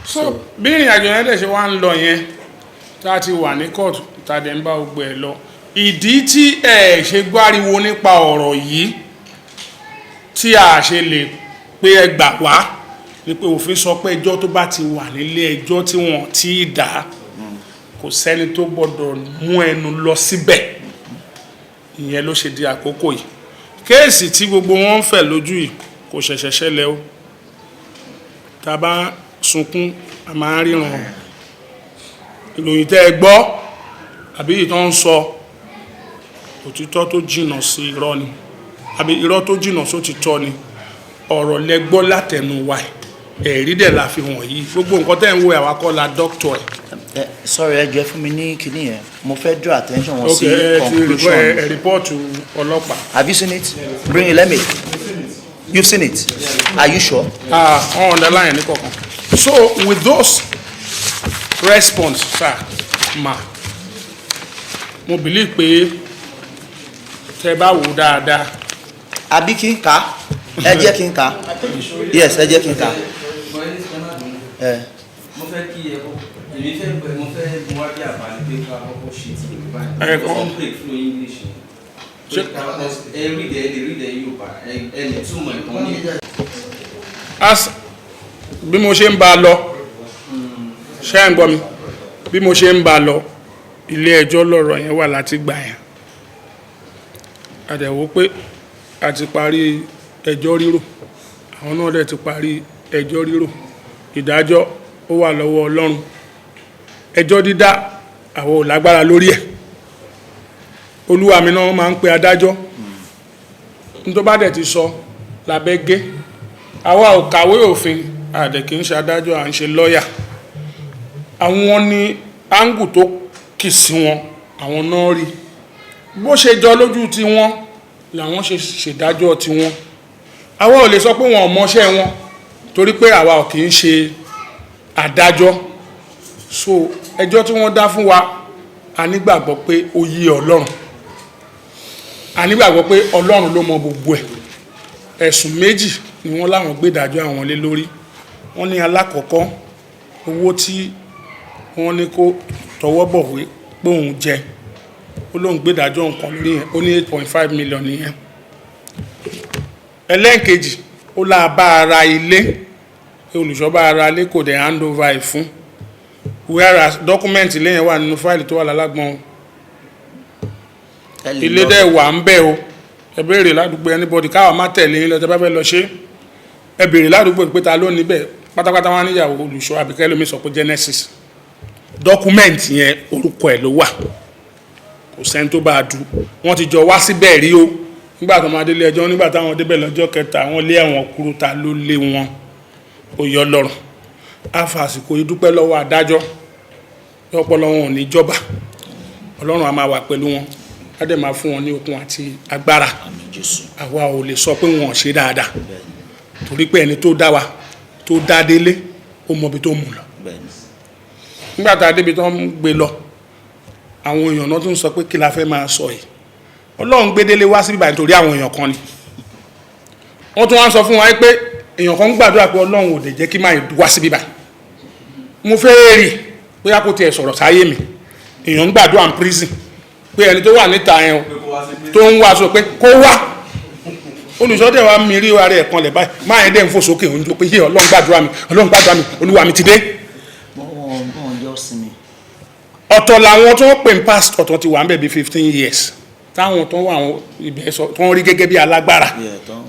so bí ìrìn àjò yẹn dẹ̀ ṣe wá ń lọ yẹn tá a ti wà ní kóòtù tá a dẹ̀ ń bá gbogbo ẹ̀ lọ ìdí tí ẹ ṣe gbáriwo nípa ọ̀rọ̀ yìí tí a ṣe lè pé ẹ gbà wá ni pé òfin sọ pé ẹjọ́ tó bá ti wà nílé ẹjọ́ tí wọ́n ti dá kò sẹ́ni tó gbọ́dọ̀ mú ẹnu lọ síbẹ̀ ìyẹn ló ṣe di àkókò yìí kéèsì tí gbogbo wọn ń fẹ̀ lójú yìí kò ṣẹ̀ṣẹ̀ ṣẹlẹ̀ o tá a bá sunkún a máa ń ríran ìròyìn tẹ́ ẹ gbọ́ àbí ìtàn ń sọ òtítọ́ tó jìnnà sí irọ́ ni àbí irọ́ tó jìnnà sótítọ́ ni ọ̀rọ̀ lẹ gbọ́ látẹnu wa ẹ̀rí dẹ̀ la fi hàn yìí gbogbo nǹkan tẹ́ ń wo àwa kọ́ la dọ́kítọ̀ ẹ̀. sorry ẹ jẹ́ fún mi ní kinní yẹn mo fẹ́ draw attention wọn sí conclusion. ẹ rìpọ́ọ̀tù ọlọ́pàá. have you seen it? bring it let me. you've seen it? are you sure? on the line ní kọ̀ọ̀kan. so with those response sir ma mo believe pé tẹ́ bá wò dáadáa. àbí kí n kà á ẹ jẹ́ kí n kà á yes ẹ jẹ́ kí n kà á. mo fẹ́ kí ẹ kọ́ èmi fẹ́ mo fẹ́ mú wá bí àbálẹ pé ká kọ́kọ́ ṣe ti yorùbá ẹ kọ́ ń pè fún english ẹ rí dẹ yorùbá ẹ lè túmọ̀ ẹ̀kọ́ ní. as bí mo ṣe ń bá a lọ ṣé ẹ̀ ń gbọ́ mi bí mo ṣe ń bá a lọ ilé ẹjọ́ lọ́rọ̀ yẹn wà láti gbà yẹn àdẹ̀wò pé a ti parí ẹjọ́ rírò àwọn náà dẹ̀ ti parí ẹjọ́ rírò ìdájọ́ ó wà lọ́wọ́ Ọlọ́run ẹjọ́ dídá àwọn ò lágbára lórí ẹ̀ olúwa mi náà máa ń pe adájọ́ nítorí bá dẹ̀ ti sọ lábẹ́ gé àwa ò kàwé òfin àdẹ̀ kì í ṣe adájọ́ à ń ṣe lọ́ọ̀yà àwọn ni áńgù tó kì sí wọn àwọn náà rí bó ṣe jọ lójú ti wọn làwọn ṣe ṣèdájọ́ ti wọn àwa ò lè sọ pé wọn ò mọṣẹ́ wọn torí pé àwa ò kì í ṣe adájọ́ so ẹjọ́ tí wọ́n dá fún wa a nígbàgbọ́ pé ó yé Ọlọ́run a nígbàgbọ́ pé Ọlọ́run ló mọ gbogbo ẹ̀ ẹ̀sùn méjì ni wọ́n láwọn gbé ìdájọ́ àwọn lé lórí wọ́n ní alákọ̀ọ́kọ́ owó tí wọ́n ní kó tọwọ́ bọ̀wé pé òun jẹ ó lóun gbé ìdájọ́ nǹkan lórí yẹn ó ní 8.5 million nìyẹn. ẹlẹ́ǹkejì ó là bá ara ilé olùṣọ́ bá ara ilé kò dẹ̀ hand over ẹ̀ fún whereas dọ́kúmẹ́ǹtì ilé yẹn wà nínú fáìlì tó wà lálágbọ́n ilé dẹ̀ wà ń bẹ̀ o ẹ béèrè ládùúgbò anybody káwa má tẹ̀lé yín lọ tẹ́ bá fẹ́ lọ ṣe ẹ béèrè ládùúgbò pé ta ló níbẹ̀ pátápátá wọn níyàwó olùṣọ́ àbíkẹ́ lómi sọ pé Genesis dọ́kúmẹ́ǹtì yẹn orúkọ ẹ̀ ló wà kò sẹ́ni tó bá a dù wọ́n ti jọ wá síbẹ̀ rí o nígbà tó máa délé ẹjọ́ nígbà táwọn débẹ̀ lọ́jọ́ kẹta wọ́n lé ẹ̀wọ̀n kúrò ta ló lé wọn ó yọ lọ́rùn àfàsìkò ìdúpẹ́ lọ́wọ́ adájọ́ ọpọlọ wọn ò ní jọba Ọlọ́run á máa wà pẹ̀lú wọn á dẹ̀ máa fún wọn ní okun àti agbára àwa ò lè sọ pé wọn ò ṣe dáadáa torí pé ẹni tó dá wa tó dá délé ó mọ ibi tó mú lọ nígbà tá a débi tó ń gbé lọ àwọn èèyàn náà tún sọ pé kí la fẹ́ máa sọ yìí Ọlọ́run gbé délé wá sí bíbá nítorí àwọn èèyàn kan ni wọ́n tún wá ń sọ fún wa pé èèyàn kan ń gbàdúrà pé Ọlọ́run ò dẹ̀ jẹ́ kí máa wá sí bíbá mo fẹ́ rí pé a kò tiẹ̀ sọ̀rọ̀ sáyé mi èèyàn ń gbàdúrà ní prison pé ẹni tó wà níta yẹn o tó ń wá sọ pé kó wá olùsọ́dẹ̀ wa mi rí ara ẹ̀ kan lẹ̀ báyìí máa yẹn dẹ̀ ń fò sókè òun tó pé yé Ọlọ́run gbàdúrà mi Olúwa mi ti dé. ọ̀tọ̀ làwọn tó ń pè ní past ọ̀tọ̀ ti wà ń bẹ̀ bí 15 years táwọn tó wà ibẹ̀ sọ tó ń rí gẹ́gẹ́ bí alágbára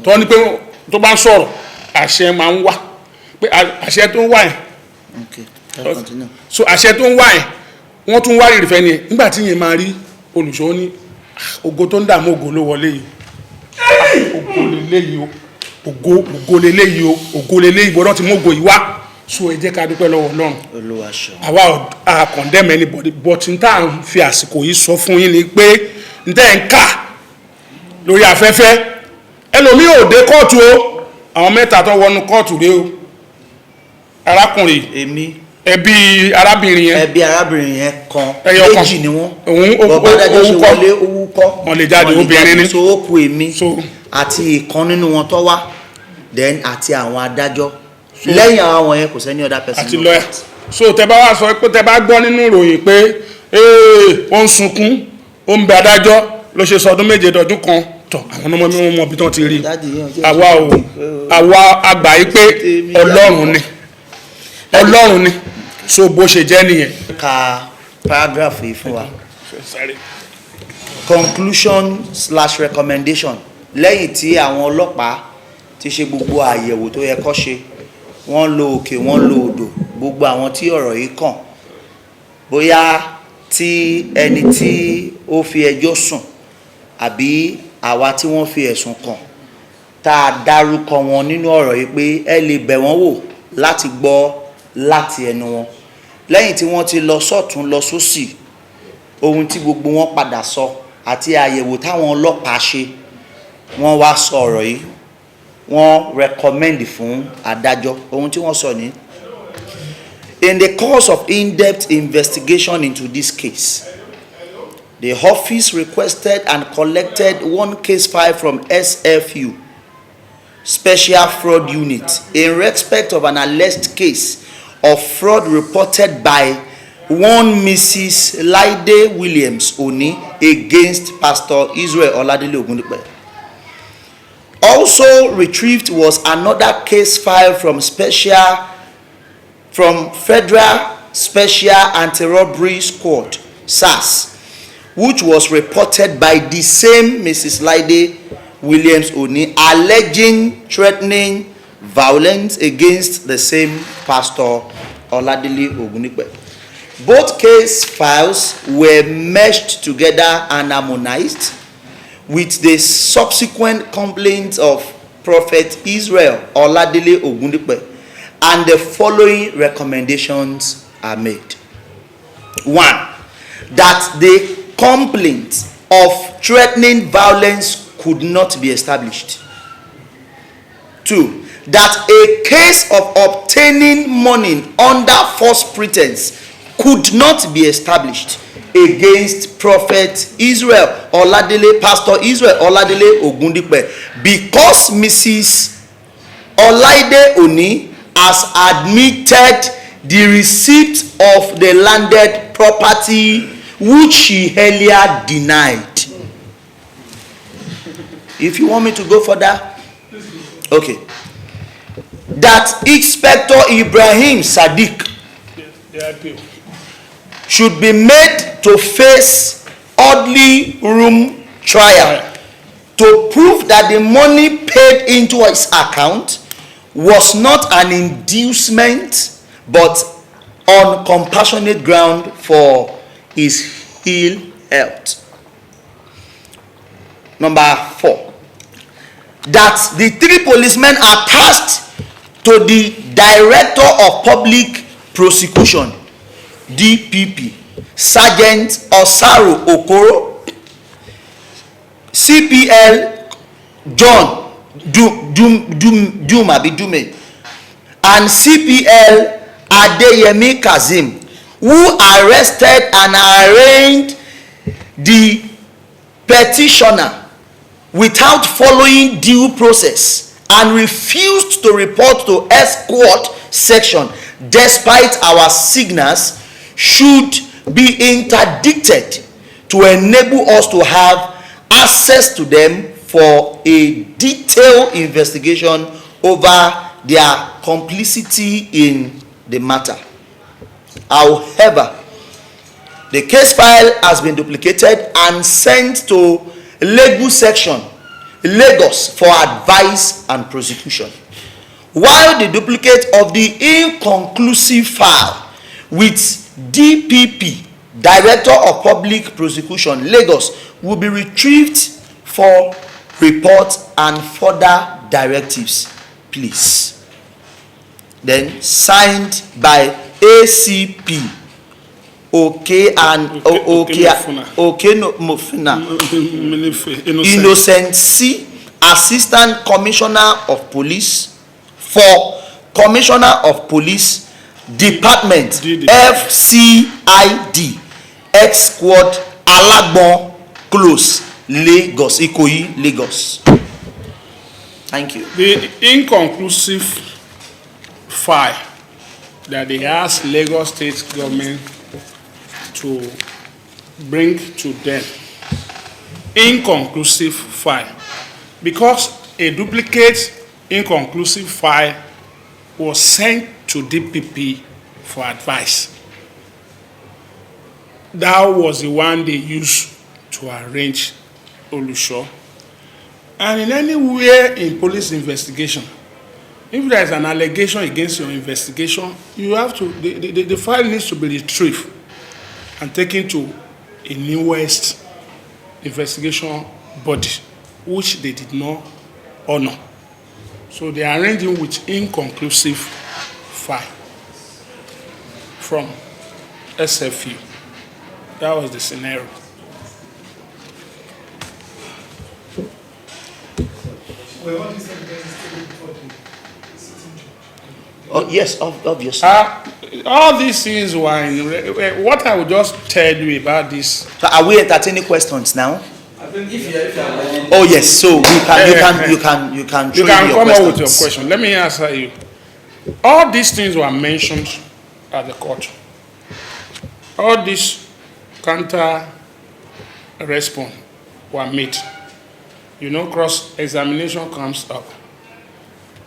tó ní pé tó bá ń sọ̀rọ̀ àṣẹ máa ń wá pé àṣẹ tó ń wá yẹn so àṣẹ tó ń wá yẹn wọ́n tún wá ìrìfẹ́ ni nígbà tí yẹn máa rí olùṣọ́ ní ògo tó ń dààmú ògo ló wọlé yìí ògo lélẹ́yìí o ògo lélẹ́yìí o ògo lélẹ́yìí gbọ́dọ̀ ti mú ògo yìí wá so ẹ jẹ́ ká dúpẹ́ lọ́wọ́ Ọlọ́run àwa à condemn anybody but n tá à ń fi àsìkò yìí sọ fún yín ni pé n tẹ́ ń kà lórí afẹ́fẹ́ ẹlòmíì ò dé kóòtù o àwọn mẹ́ta tó wọnú kóòtù rèé o arákùnrin ẹbí arábìnrin yẹn kan méjì ni wọ́n bọ̀bá adájọ́ ṣe wọlé owó kọ́ wọ́n lè jáde obìnrin ni so ó kù èmi àti ìkan nínú wọn tó wá then àti àwọn adájọ́ lẹ́yìn àwọn yẹn kò sẹ́ni other person àti lọ́yà so tẹ bá wá sọ pé tẹ bá gbọ́ nínú ìròyìn pé ó ń sunkún ó ń bẹ adájọ́ ló ṣe sọdún méje dọdún kan tọ àwọn ọmọ mi wọn mọ ibi tí wọ́n ti rí àwa àgbà yìí pé Ọlọ́run ni so bó ṣe jẹ́ nìyẹn. ka paragraph yìí fún wa conclusion/recommendation lẹ́yìn tí àwọn ọlọ́pàá ti ṣe gbogbo àyẹ̀wò tó yẹ kó ṣe wọ́n lọ òkè wọ́n lọ odò gbogbo àwọn tí ọ̀rọ̀ yìí kàn bóyá tí ẹni tí ó fi ẹjọ́ sùn àbí àwa tí wọ́n fi ẹ̀sùn kàn tá a dárúkọ wọn nínú ọ̀rọ̀ yìí pé ẹ lè bẹ̀ wọ́n wò láti gbọ́ láti ẹnu wọn lẹ́yìn tí wọ́n ti lọ sọ́tún lọ sósì ohun tí gbogbo wọn padà sọ àti àyẹ̀wò táwọn ọlọ́pàá ṣe wọ́n wá sọ ọ̀rọ̀ yìí wọ́n recommend fún adájọ́ ohun tí wọ́n sọ ní. In the course of in-depth investigation into this case, the office requested and collected one case file from SFU, Special Fraud Unit, in respect of an alleged case of fraud reported by one Mrs. Laide Williams Oni against Pastor Israel Oladele Ogundipe. Also retrieved was another case file from Federal Special Anti-Robbery Squad, SAS, which was reported by the same Mrs. Laide Williams Oni, alleging threatening violence against the same Pastor Oladele Ogundipe. Both case files were meshed together and harmonized with the subsequent complaints of Prophet Israel Oladele Ogundipe, and the following recommendations are made. 1. That the complaint of threatening violence could not be established. 2. That a case of obtaining money under false pretense could not be established against Prophet Israel Oladele, Pastor Israel Oladele Ogundipe, because Mrs. Olaide Oni has admitted the receipt of the landed property which she earlier denied. If you want me to go further, okay. That Inspector Ibrahim Sadiq should be made to face orderly room trial to prove that the money paid into his account was not an inducement but on compassionate ground for his ill health. Number 4, that the 3 policemen are tasked to the Director of Public Prosecution, DPP, Sergeant Osaru Okoro, CPL John Dume, and CPL Adeyemi Kazim, who arrested and arraigned the petitioner without following due process and refused to report to escort section despite our signals, should be interdicted to enable us to have access to them for a detailed investigation over their complicity in the matter. However, the case file has been duplicated and sent to Lagos section, Lagos, for advice and prosecution, while the duplicate of the inconclusive file with DPP, Director of Public Prosecution, Lagos, will be retrieved for report and further directives, please. Then signed by ACP Innocent C, Assistant Commissioner of Police, for Commissioner of Police Department, FCID, X Squad, Alagbon Close, Lagos, Ikoyi, Lagos. Thank you. The inconclusive file that they asked Lagos State government to bring to them, inconclusive file, because a duplicate inconclusive file was sent to DPP for advice. That was the one they used to arrange Olusho. And in anywhere in police investigation, if there is an allegation against your investigation, you have to, the file needs to be retrieved and taken to a newest investigation body, which they did not honor. So they are arranging with inconclusive file from SFU. That was the scenario. Oh, yes, obviously. All these things were in, what I would just tell you about this. So are we entertaining questions now? I think if you Oh yes, so you can You can come up with your question. Let me answer you. All these things were mentioned at the court. All these counter response were made. You know, cross-examination comes up.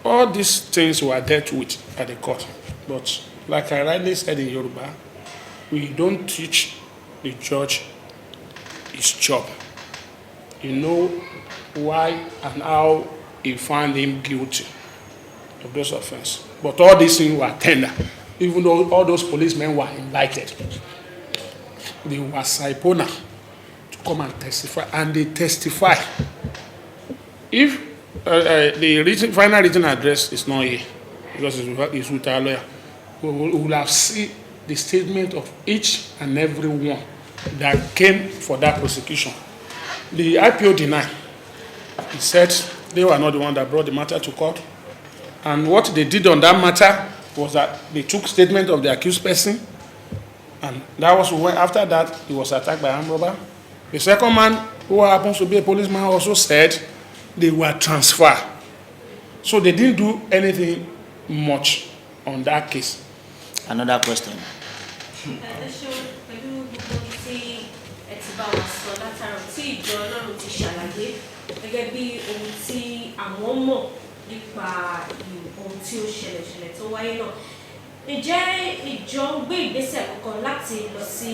All these things were dealt with at the court. But like I rightly said in Yoruba, we don't teach the judge his job. You know why and how he found him guilty of those offenses. But all these things were tender. Even though all those policemen were invited, they were Saipona to come and testify, and they testify. If the final written address is not here, because it's with our lawyer, we will have seen the statement of each and every one that came for that prosecution. The IPO denied. He said they were not the one that brought the matter to court. And what they did on that matter was that they took statement of the accused person, and that was when, after that, he was attacked by armed robber. The second man, who happens to be a policeman, also said they were transferred. So they didn't do anything much on that case. Another question. So, pẹ̀lú gbogbo tí ìjọ Ọlọ́run ti ṣàlàyé gẹ́gẹ́ bí ohun tí àwọn mọ̀ nípa ohun tí ó ṣẹlẹ̀ tó wáyé náà. Ǹjẹ́ ìjọ ń gbé ìgbésẹ̀ kankan láti lọ sí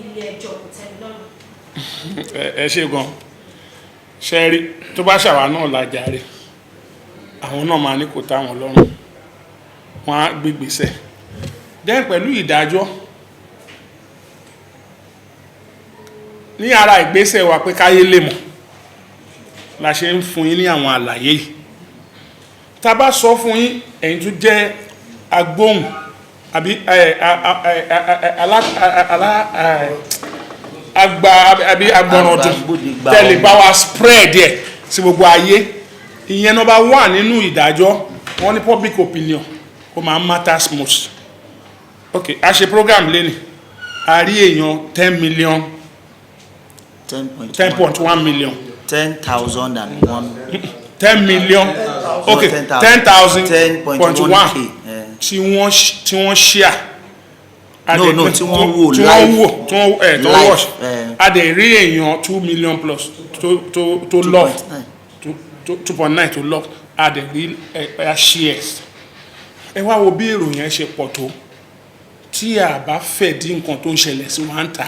ilé ẹjọ́ kòtẹ́milọ́rùn? Ẹ ṣe gan ṣe rí tó bá ṣàwà náà lájàre àwọn náà máa ní kò táwọn lọ́rùn wọ́n á gbé ìgbésẹ̀ dẹ́n pẹ̀lú ìdájọ́ ní ara ìgbésẹ̀ wa pé káyé lè mọ̀ la ṣe ń fún yín ní àwọn àlàyé yìí tá bá sọ fún yín ẹ̀yin tún jẹ́ agbóhùn àbí agbọ̀nràndùn tẹ́lẹ̀ bá wa spread ẹ̀ sí gbogbo ayé ìyẹn number one nínú ìdájọ́ wọ́n ní public opinion ó máa matters most. Ok, a ṣe program lẹ́nì a rí èèyàn 10 million 10.1 million 10,001 10 million ok 10,000.1 tí wọ́n share no tí wọ́n wò watch a dẹ̀ rí èèyàn 2 million plus to love 2.9 to love a dẹ̀ rí shares ẹ wá wo bí èrò yẹn ṣe pọ̀ tó tí a bá fẹ́ dí nǹkan tó ń ṣẹlẹ̀ sí wọn ta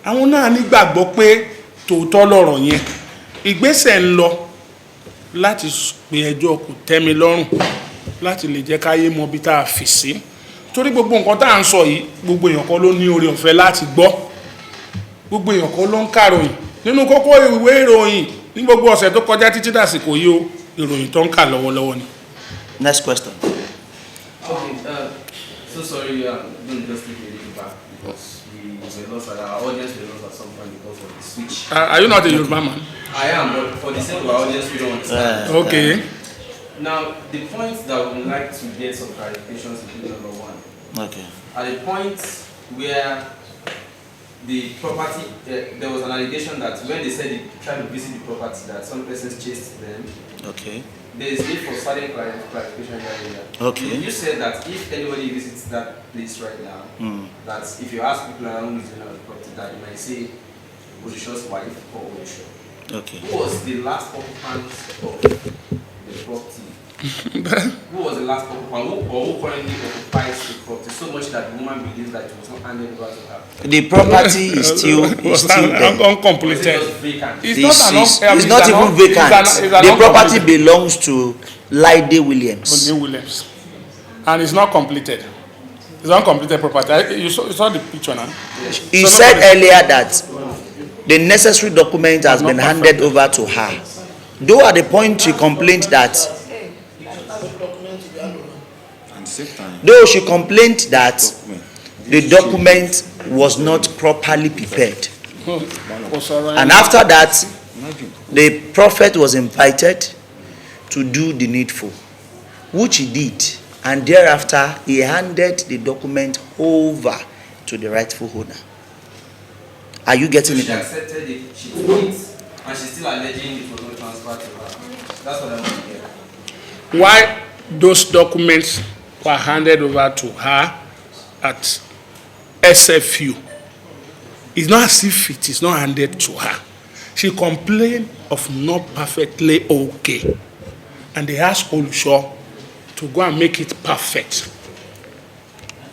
àwọn náà nígbàgbọ́ pé tòótọ́ lọ̀rọ̀ yẹn ìgbésẹ̀ ń lọ láti pe ẹjọ́ kòtẹ́milọ́rùn láti lè jẹ́ káyé mọ bí tá a fì sí torí gbogbo nǹkan tá à ń sọ yìí gbogbo èèyàn kan ló ní oore ọ̀fẹ́ láti gbọ́ gbogbo èèyàn kan ló ń kàròyìn nínú kókó ìwé ìròyìn ní gbogbo ọ̀sẹ̀ tó kọjá títí dàsìkò yìí o ìròyìn tó ń kà lọ́wọ́lọ́wọ́ ni. Next question. Okay, so sorry, I'm going to just take a little back because we lost our audience, we lost at some point because of the switch. Are you not a Yoruba man? I am, but for the sake of our audience, we don't understand. Okay. Now, the points that we would like to get some clarifications is number one. Okay. At the point where the property, there was an allegation that when they said they tried to visit the property, that some persons chased them. Okay. There is need for certain clarification here. Okay. You said that if anybody visits that place right now, that if you ask people around who's the property, that you might say Odisho's wife or Odisho. Okay. Who was the last occupant of the property? Who was the last occupant? Who currently occupies the property? So much that the woman believes that it was not handed over to her. The property is still there. Uncompleted. It's not even vacant. The property belongs to Lide Williams. And it's not completed. It's uncompleted property. You saw the picture now. He said earlier that the necessary document has been handed over to her. Though at the point she complained that the document was not properly prepared. And after that, the prophet was invited to do the needful, which he did. And thereafter, he handed the document over to the rightful owner. Are you getting it? She accepted it, she took it, and she's still alleging it was not transferred to her. That's what I want to hear. Why those documents were handed over to her at SFU? It's not as if it is not handed to her. She complained of not perfectly okay. And they asked Olusho to go and make it perfect.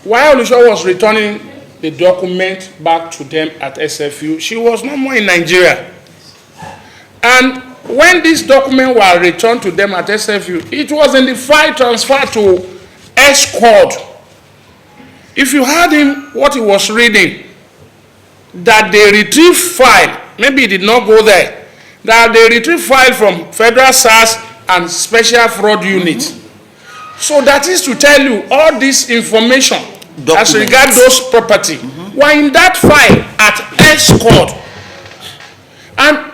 While Olusho was returning the document back to them at SFU, she was no more in Nigeria. And when this document was returned to them at SFU, it was in the file transfer to S-Code. If you heard him, what he was reading, that they retrieved file, maybe he did not go there, that they retrieved file from Federal SARS and Special Fraud Unit. So that is to tell you all this information as regards those property were in that file at S-Code. And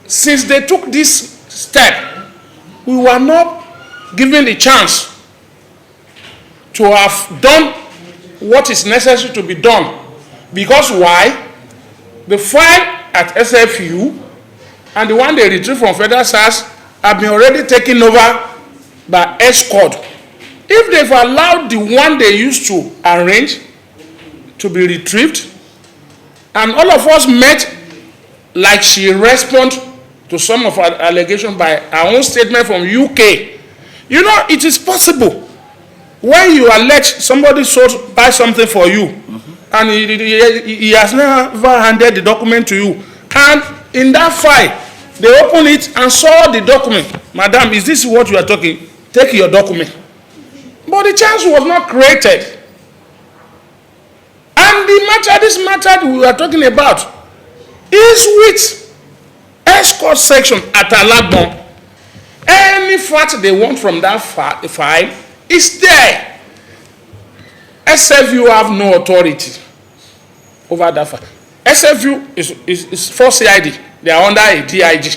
since they took this step, we were not given the chance to have done what is necessary to be done. Because why? The file at SFU and the one they retrieved from Federal SARS have been already taken over by S-Code. If they've allowed the one they used to arrange to be retrieved, and all of us met like she respond to some of her allegations by her own statement from UK. You know, it is possible when you allege somebody buy something for you, and he has never handed the document to you, and in that file they open it and saw the document. Madam, is this what you are talking? Take your document. But the chance was not created. And this matter we are talking about is with escort section at Alagbon. Any fact they want from that file is there. SFU have no authority over that file. SFU is for CID. They are under a DIG.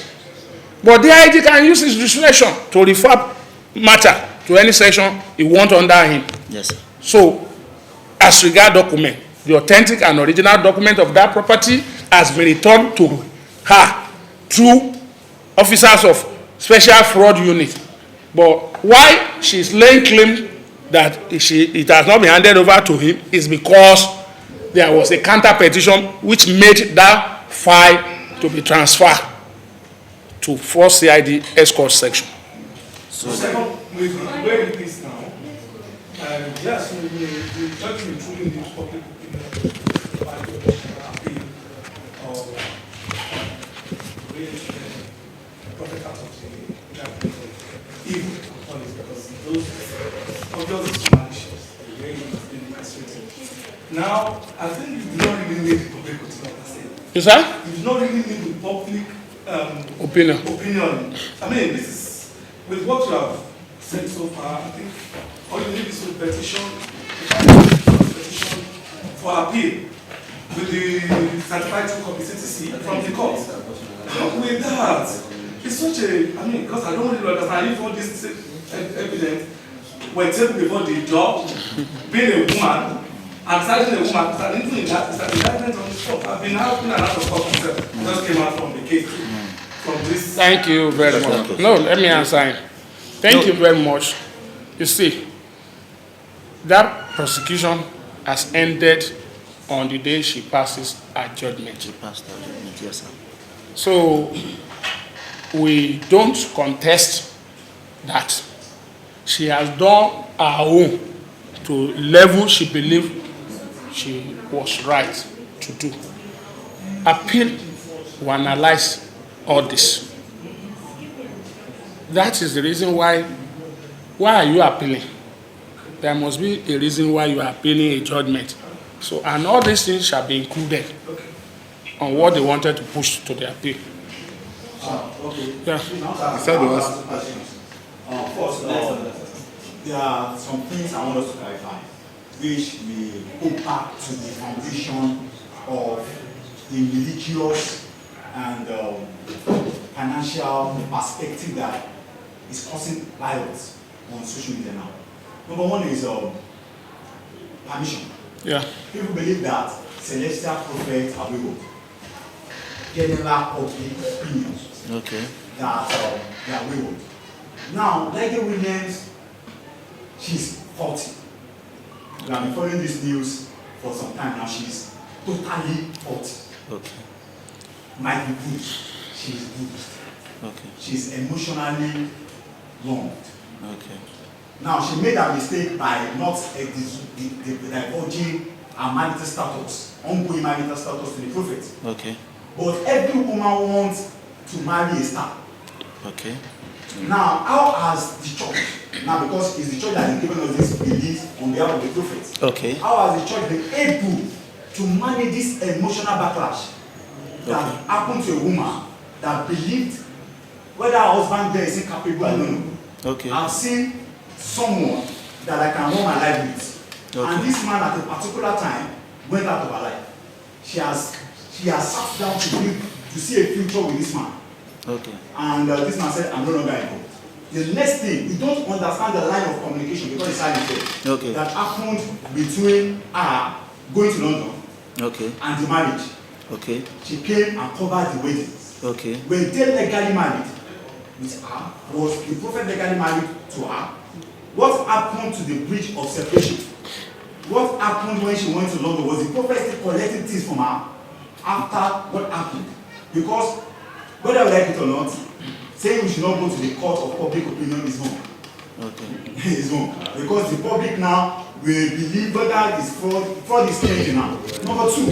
But DIG can use his discretion to refer matter to any section he wants under him. Yes, sir. So, as regard document, the authentic and original document of that property has been returned to her through officers of Special Fraud Unit. But why she is laying claim that it has not been handed over to him is because there was a counter petition which made that file to be transferred to 4 CID escort section. So second, where it is now, yes, the judgment ruling the public opinion by the appeal of prophet out of the evil upon it, because those obviously malicious, the way it has been incarcerated. Now, I think you do not really need the public opinion per se. Yes, sir? You do not really need the public opinion. I mean, this is with what you have said so far. I think all you need is a petition for appeal with the certified copy CTC from the court. With that, it's such a, I mean, because I don't really understand if all this evidence were taken before the judge, being a woman, and citing a woman, and even in that, it's an indictment on the spot. I've been out and out of court myself. Just came out from the case. Thank you very much. No, let me answer. Thank you very much. You see, that prosecution has ended on the day she passes her judgment. She passed her judgment, yes, sir. So, we don't contest that she has done her own to level she believed she was right to do. Appeal will analyze all this. That is the reason why are you appealing? There must be a reason why you are appealing a judgment. So, and all these things shall be included on what they wanted to push to the appeal. Okay. Yeah. First, there are some things I want us to clarify, which may go back to the foundation of the religious and financial perspective that is causing riots on social media now. Number one is permission. Yeah. People believe that celestial prophets are wayward. General public opinions. Okay. That they are wayward. Now, Lady Williams, she's 40. We have been following this news for some time now. She's totally 40. Okay. Might be bruised. She's bruised. Okay. She's emotionally wronged. Okay. Now, she made a mistake by not divulging her marital status, ongoing marital status to the prophet. Okay. But every woman wants to marry a star. Okay. Now, how has the church, now because it's the church that has given us this belief on behalf of the prophet, Okay. how has the church been able to manage this emotional backlash that happened to a woman that believed whether her husband there is incapable, I don't know. Okay. I've seen someone that I can run my life with. Okay. And this man at a particular time went out of her life. She has sat down to see a future with this man. Okay. And this man said, I'm no longer involved. The next thing, we don't understand the line of communication because it's silent. Okay. That happened between her going to London and the marriage. Okay. She came and covered the wedding. Okay. Were they legally married with her? Was the prophet legally married to her? What happened to the bridge of separation? What happened when she went to London? Was the prophet still collecting things from her after what happened? Because whether we like it or not, saying we should not go to the court of public opinion is wrong. Okay. Is wrong. Because the public now will believe whether it's fraud is changing now. Number two,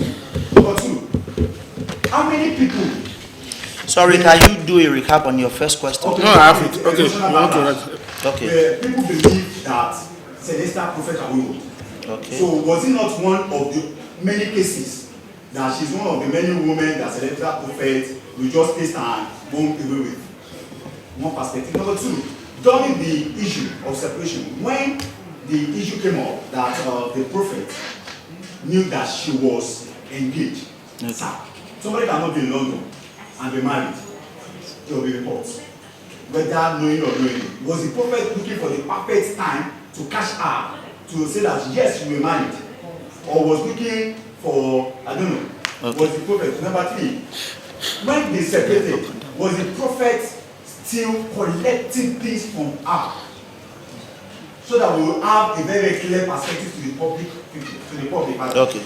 how many people? Sorry, can you do a recap on your first question? Okay, No, I have it. Okay. Emotional You want to backlash. Okay. People believe that celestial prophet are women. Okay. So was it not one of the many cases that she's one of the many women that celestial prophet will just taste and won't away with? One perspective. Number two, during the issue of separation, when the issue came up that the prophet knew that she was engaged, Okay. sir, somebody cannot be in London and be married. There will be reports. Whether knowing or knowing, was the prophet looking for the perfect time to catch her to say that yes, you were married, or was looking for, I don't know, Okay. was the prophet? Number three, when they separated, was the prophet still collecting things from her so that we will have a very clear perspective to the public? Okay.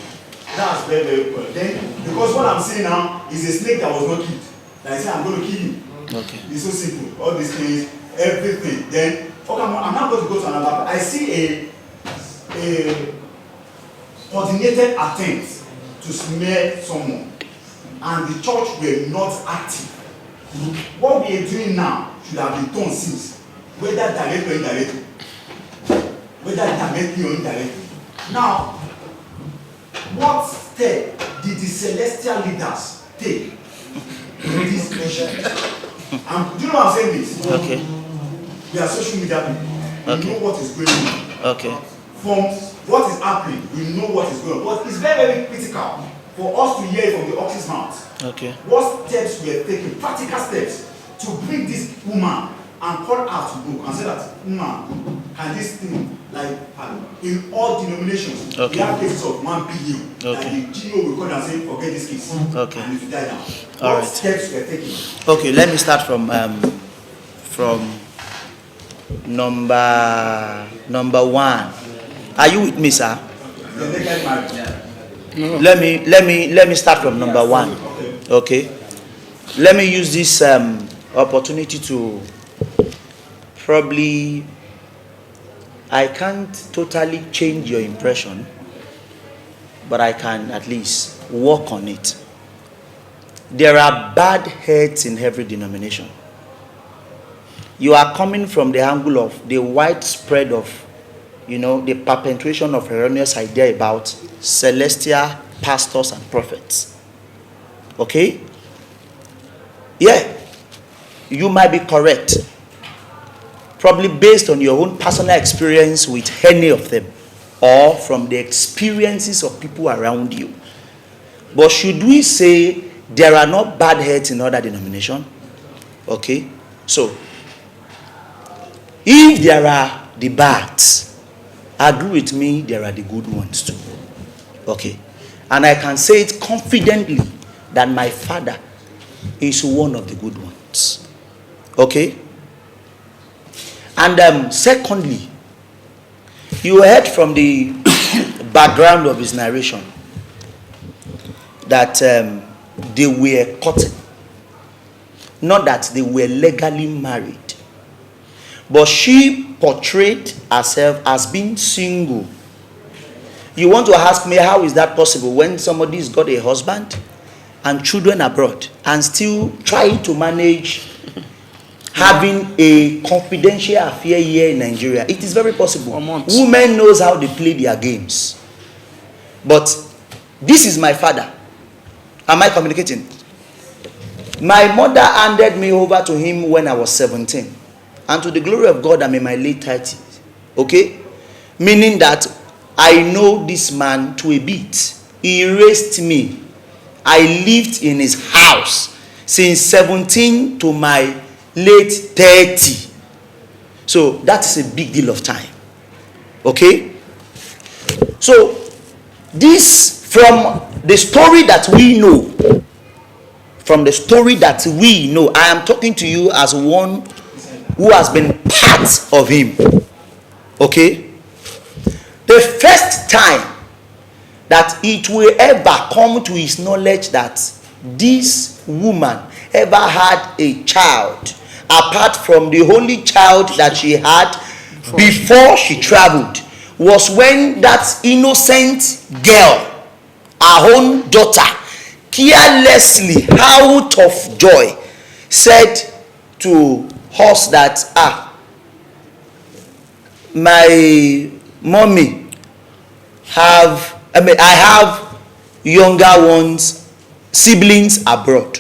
That's very, very important. Then, because what I'm seeing now is a snake that was not killed. Like I say, I'm going to kill you. Okay. It's so simple. All these things, everything. Then, okay, I'm not going to go to another. I see a coordinated attempt to smear someone, and the church were not active. What we are doing now should have been done since, whether directly or indirectly. Whether directly or indirectly. Now, what step did the celestial leaders take in this issue? Do you know what I'm saying this? Okay. We are social media people. We know what is going on. Okay. From what is happening, we know what is going on. But it's very, very critical for us to hear from the ox's mouth. Okay. What steps we are taking, practical steps, to bring this woman and call her to book and say that, woman, can this thing, like in all denominations, Okay. we have cases of 1 billion. Okay. Like the GO will call and say, forget this case. Okay. And if you die now. All What right. steps we are taking? Okay, let me start from number one. Are you with me, sir? The legal marriage. Let me start from number one. Okay. Let me use this opportunity to probably, I can't totally change your impression, but I can at least work on it. There are bad heads in every denomination. You are coming from the angle of the widespread of, the perpetration of erroneous idea about celestial pastors and prophets. Okay? Yeah, you might be correct. Probably based on your own personal experience with any of them, or from the experiences of people around you. But should we say there are not bad heads in other denominations? Okay, so if there are the bads, agree with me, there are the good ones too. Okay, and I can say it confidently that my father is one of the good ones. Okay, and secondly, you heard from the background of his narration that they were courting, not that they were legally married, but she portrayed herself as being single. You want to ask me, how is that possible when somebody's got a husband and children abroad and still trying to manage having a confidential affair here in Nigeria? It is very possible. Women knows how they play their games. But this is my father. Am I communicating? My mother handed me over to him when I was 17. And to the glory of God, I'm in my late 30s. Okay? Meaning that I know this man to a bit. He raised me. I lived in his house since 17 to my late 30. So that's a big deal of time. Okay? So this, from the story that we know, I am talking to you as one who has been part of him. Okay? The first time that it will ever come to his knowledge that this woman ever had a child apart from the only child that she had before she traveled was when that innocent girl, our own daughter, carelessly, out of joy, said to us that, my mommy I have younger ones, siblings abroad.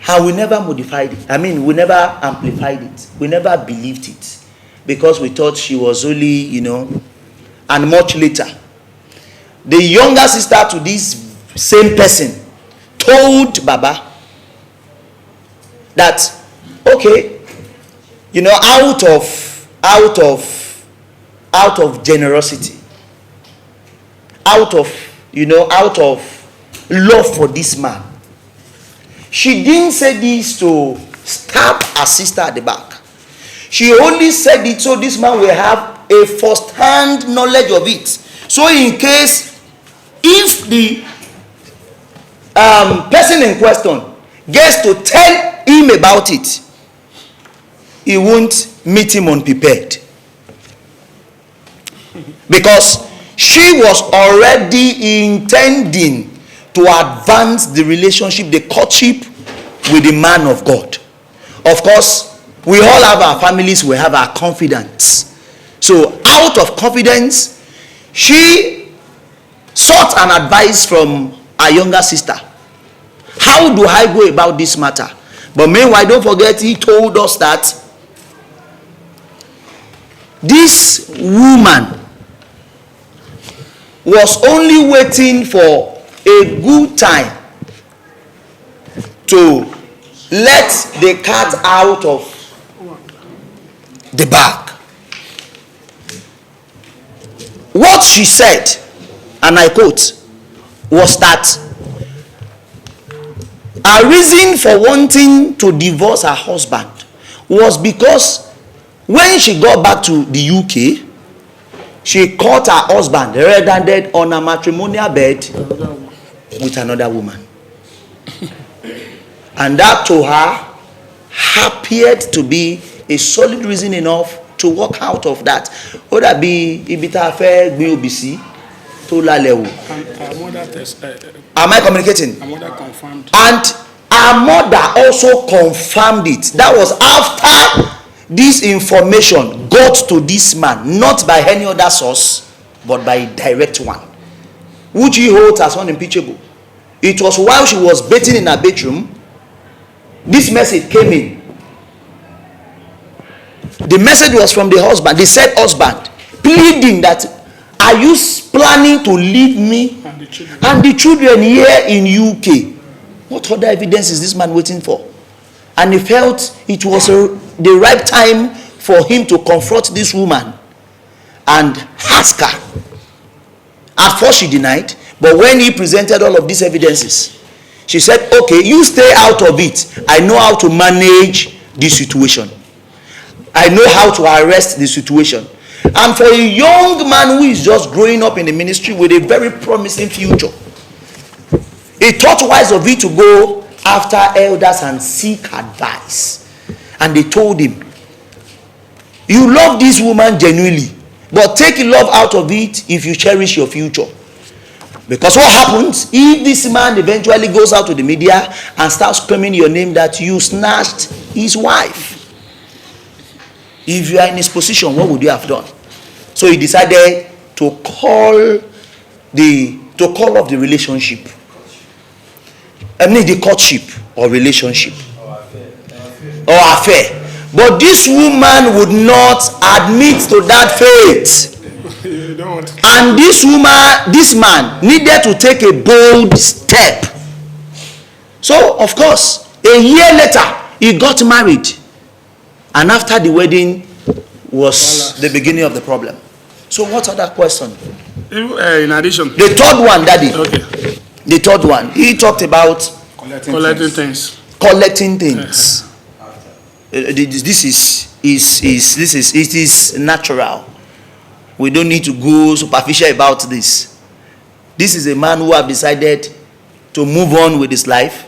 And we never modified it. We never amplified it. We never believed it. Because we thought she was only, and much later. The younger sister to this same person told Baba that, okay, out of generosity, out of love for this man, she didn't say this to stab her sister at the back. She only said it so this man will have a first-hand knowledge of it. So in case, if the person in question gets to tell him about it, he won't meet him unprepared. Because she was already intending to advance the relationship, the courtship with the man of God. Of course, we all have our families, we have our confidence. So out of confidence, she sought an advice from her younger sister. How do I go about this matter? But meanwhile, don't forget, he told us that this woman was only waiting for a good time to let the cat out of the bag. What she said, and I quote, was that her reason for wanting to divorce her husband was because when she got back to the UK, she caught her husband red-handed on a matrimonial bed with another woman. And that to her appeared to be a solid reason enough to walk out of that. Would that be ibita affair BOBC to lalewu? Am I communicating? Her mother confirmed. And her mother also confirmed it. That was after this information got to this man, not by any other source, but by a direct one, which he holds as unimpeachable. It was while she was bathing in her bedroom, this message came in. The message was from the husband, the said husband, pleading that, are you planning to leave me and the children here in UK? What other evidence is this man waiting for? And he felt it was the right time for him to confront this woman and ask her. At first she denied, but when he presented all of these evidences, she said, okay, you stay out of it. I know how to manage this situation. I know how to arrest the situation. And for a young man who is just growing up in the ministry with a very promising future, he thought wise of it to go after elders and seek advice. And they told him, you love this woman genuinely, but take love out of it if you cherish your future. Because what happens if this man eventually goes out to the media and starts screaming your name that you snatched his wife? If you are in his position, what would you have done? So he decided to call off the relationship. The courtship or relationship or affair. But this woman would not admit to that fate. And this man needed to take a bold step. So, of course, a year later, he got married. And after the wedding was the beginning of the problem. So, what other question? In addition. The third one, Daddy. Okay. The third one. He talked about collecting things. Collecting things. It is natural. We don't need to go superficial about this. This is a man who have decided to move on with his life.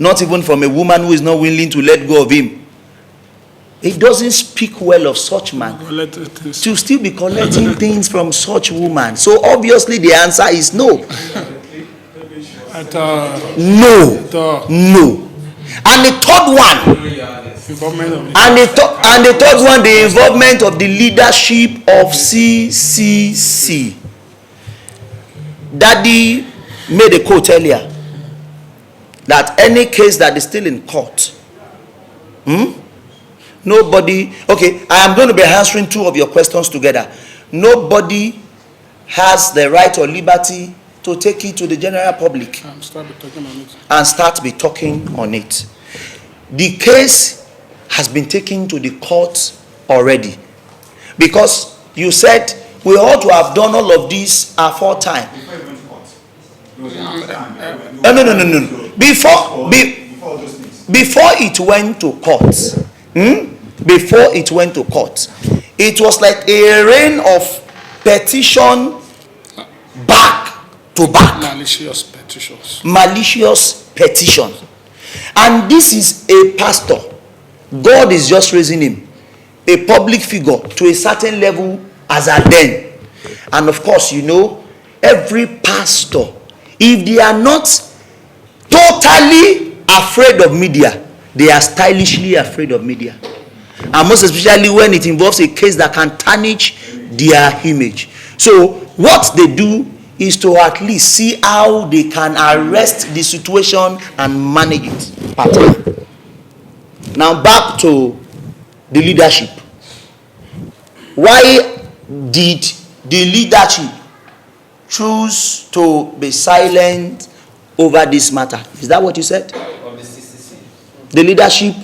not even from a woman who is not willing to let go of him. It doesn't speak well of such man to still be collecting things from such woman. So obviously the answer is no. No. And the third one, the involvement of the leadership of CCC. Daddy made a quote earlier that any case that is still in court, nobody, okay, I am going to be answering two of your questions together. Nobody has the right or liberty to take it to the general public and start be talking on it. The case has been taken to the court already, because you said we ought to have done all of this aforetime. No. Before it went to court, it was like a rain of petition back to back. Malicious petition. And this is a pastor. God is just raising him, a public figure, to a certain level as a then. And of course, you know, every pastor, if they are not totally afraid of media, they are stylishly afraid of media. And most especially when it involves a case that can tarnish their image. So what they do is to at least see how they can arrest the situation and manage it. Partly. Now back to the leadership. Why did the leadership choose to be silent over this matter? Is that what you said? Of the CCC. The leadership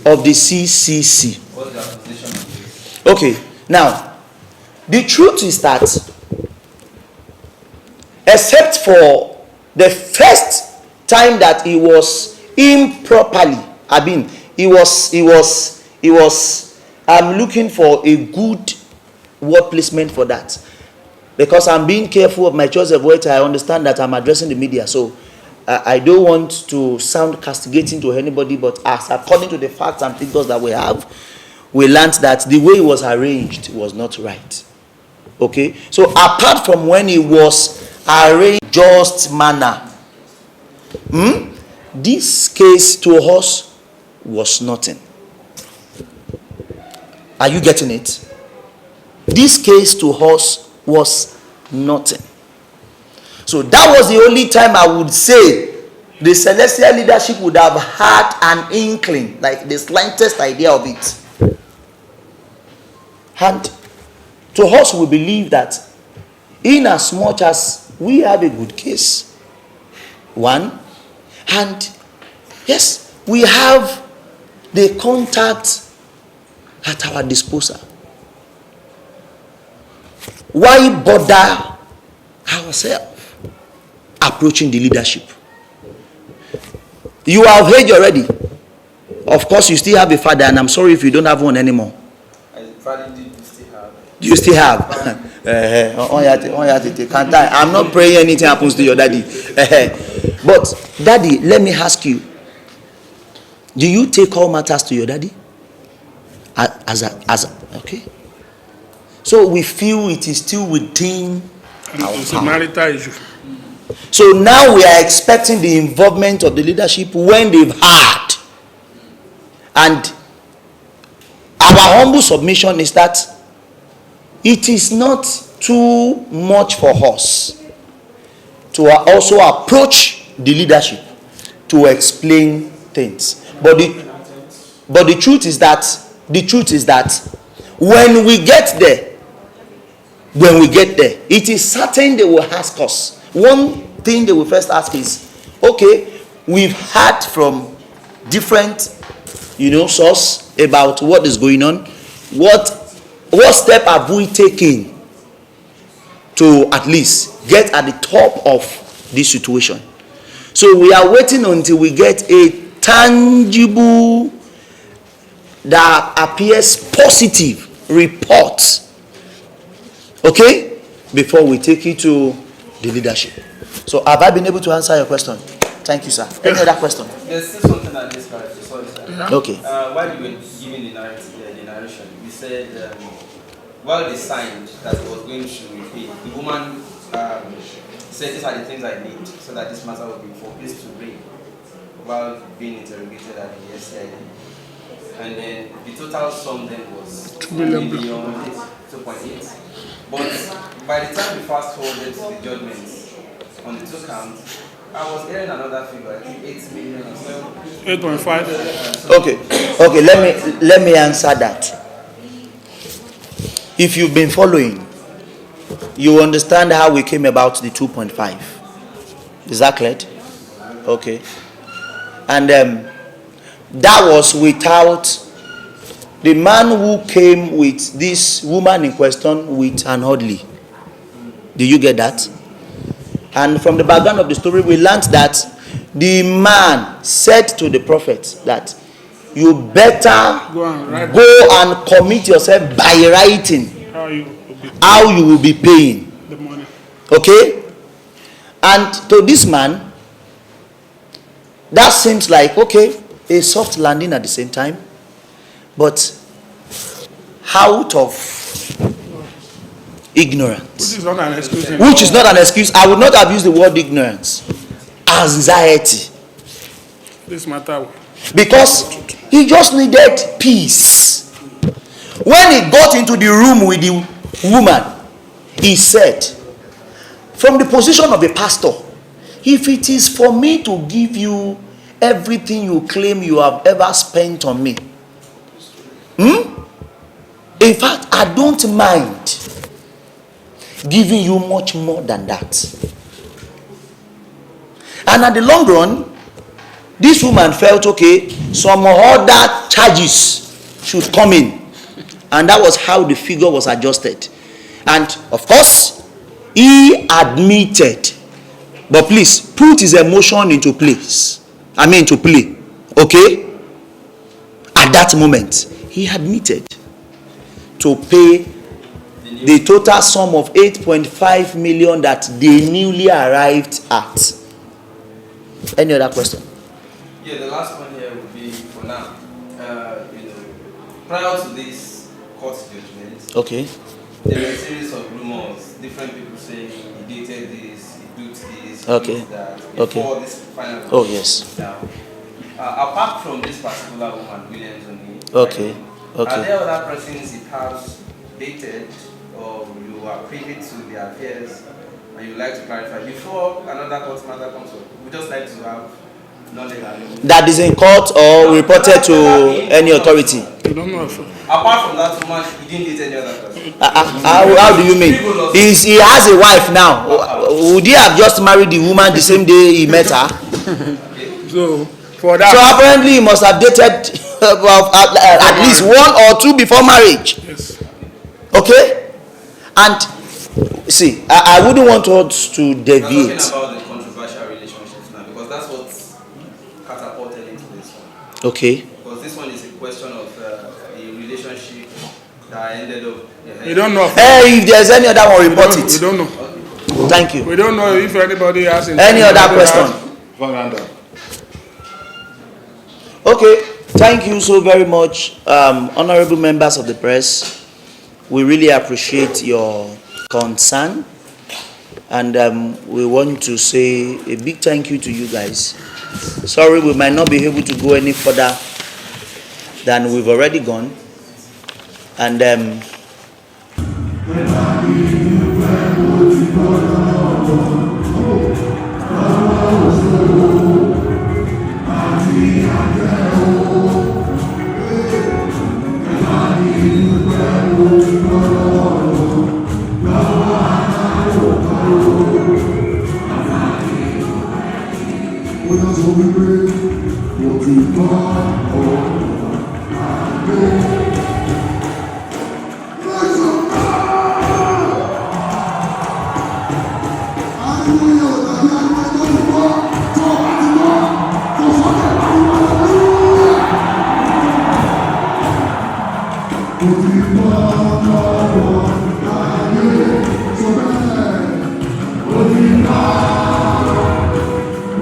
of the CCC. What's their position on this? Okay, now the truth is that, except for the first time that he was improperly, I'm looking for a good word placement for that, because I'm being careful of my choice of words. I understand that I'm addressing the media, so I don't want to sound castigating to anybody, but as according to the facts and figures that we have, we learned that the way it was arranged was not right. Okay, so apart from when it was arranged just manner, this case to us was nothing. Are you getting it? This case to us was nothing. So that was the only time I would say the celestial leadership would have had an inkling, like the slightest idea of it. And to us, we believe that in as much as we have a good case, one, and yes, we have the contact at our disposal. Why bother ourselves approaching the leadership? You have heard already. Of course, you still have a father, and I'm sorry if you don't have one anymore. Do you still have? I'm not praying anything happens to your daddy. But daddy, let me ask you, do you take all matters to your daddy? Okay. So we feel it is still within our It's a power. marital issue. So now we are expecting the involvement of the leadership when they've had. And our humble submission is that it is not too much for us to also approach the leadership to explain things. But the truth is that when we get there, it is certain they will ask us. One thing they will first ask is, okay, we've heard from different, source about what is going on. What step have we taken to at least get at the top of this situation? So we are waiting until we get a tangible, that appears positive report, okay, before we take it to the leadership. So have I been able to answer your question? Thank you, sir. Any other question? There's still something that this part. Sorry, sir. Okay. While you were giving the narration, you said while they signed that he was going to repay, the woman said these are the things I need so that this matter will be for peace to reign while being interrogated at the SCID. And then the total sum then was 2 million, 2.8. But by the time we fast forwarded to the judgment on the 2 counts, I was hearing another figure, I think 8 million or so. 8.5. Okay. Let me answer that. If you've been following, you understand how we came about the 2.5. Is that clear? Okay. And that was without the man who came with this woman in question with an orderly. Do you get that? And from the background of the story, we learned that the man said to the prophet that you better go and commit yourself by writing how you will be paying the money. Okay? And to this man, that seems like, okay, a soft landing at the same time, but out of ignorance. Which is not an excuse. Which is not an excuse. I would not have used the word ignorance. Anxiety. This matter. Because he just needed peace. When he got into the room with the woman, he said, from the position of a pastor, if it is for me to give you everything you claim you have ever spent on me, in fact, I don't mind giving you much more than that. And at the long run, this woman felt, okay, some other charges should come in. And that was how the figure was adjusted. And of course, he admitted. But please, put his emotion into place. Into play. Okay? At that moment, he admitted to pay the total sum of 8.5 million that they newly arrived at. Any other question? Yeah, the last one here would be for now. Prior to this court judgment, Okay. there were a series of rumors. Different people saying he dated this, he did this, Okay. he did that. Okay. Before this final. Oh, yes. Now, apart from this particular woman, Williams only. Okay. Are Okay. there other persons it has dated, or you are privy to their affairs, and you like to clarify before another court matter comes up? We just like to have knowledge. That is in court or reported to any authority? You don't know. Apart from that woman, he didn't date any other person. How do you mean? He has a wife now. Would he have just married the woman the same day he met her? So for that. So apparently he must have dated at least 1 or 2 before marriage. Yes. Okay? And see, I wouldn't want us to deviate. We're talking about the controversial relationships now, because that's what catapulted into this one. Okay. Because this one is a question of the relationship that ended up. We don't know. Hey, if there's any other one, report We it. don't know. Thank you. We don't know if anybody has Any other question? Okay. Thank you so very much, honorable members of the press. We really appreciate your concern, and we want to say a big thank you to you guys. Sorry, we might not be able to go any further than we've already gone, and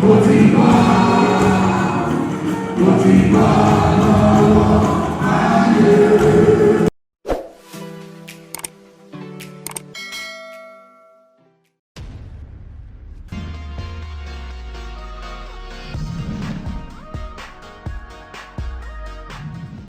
Motivar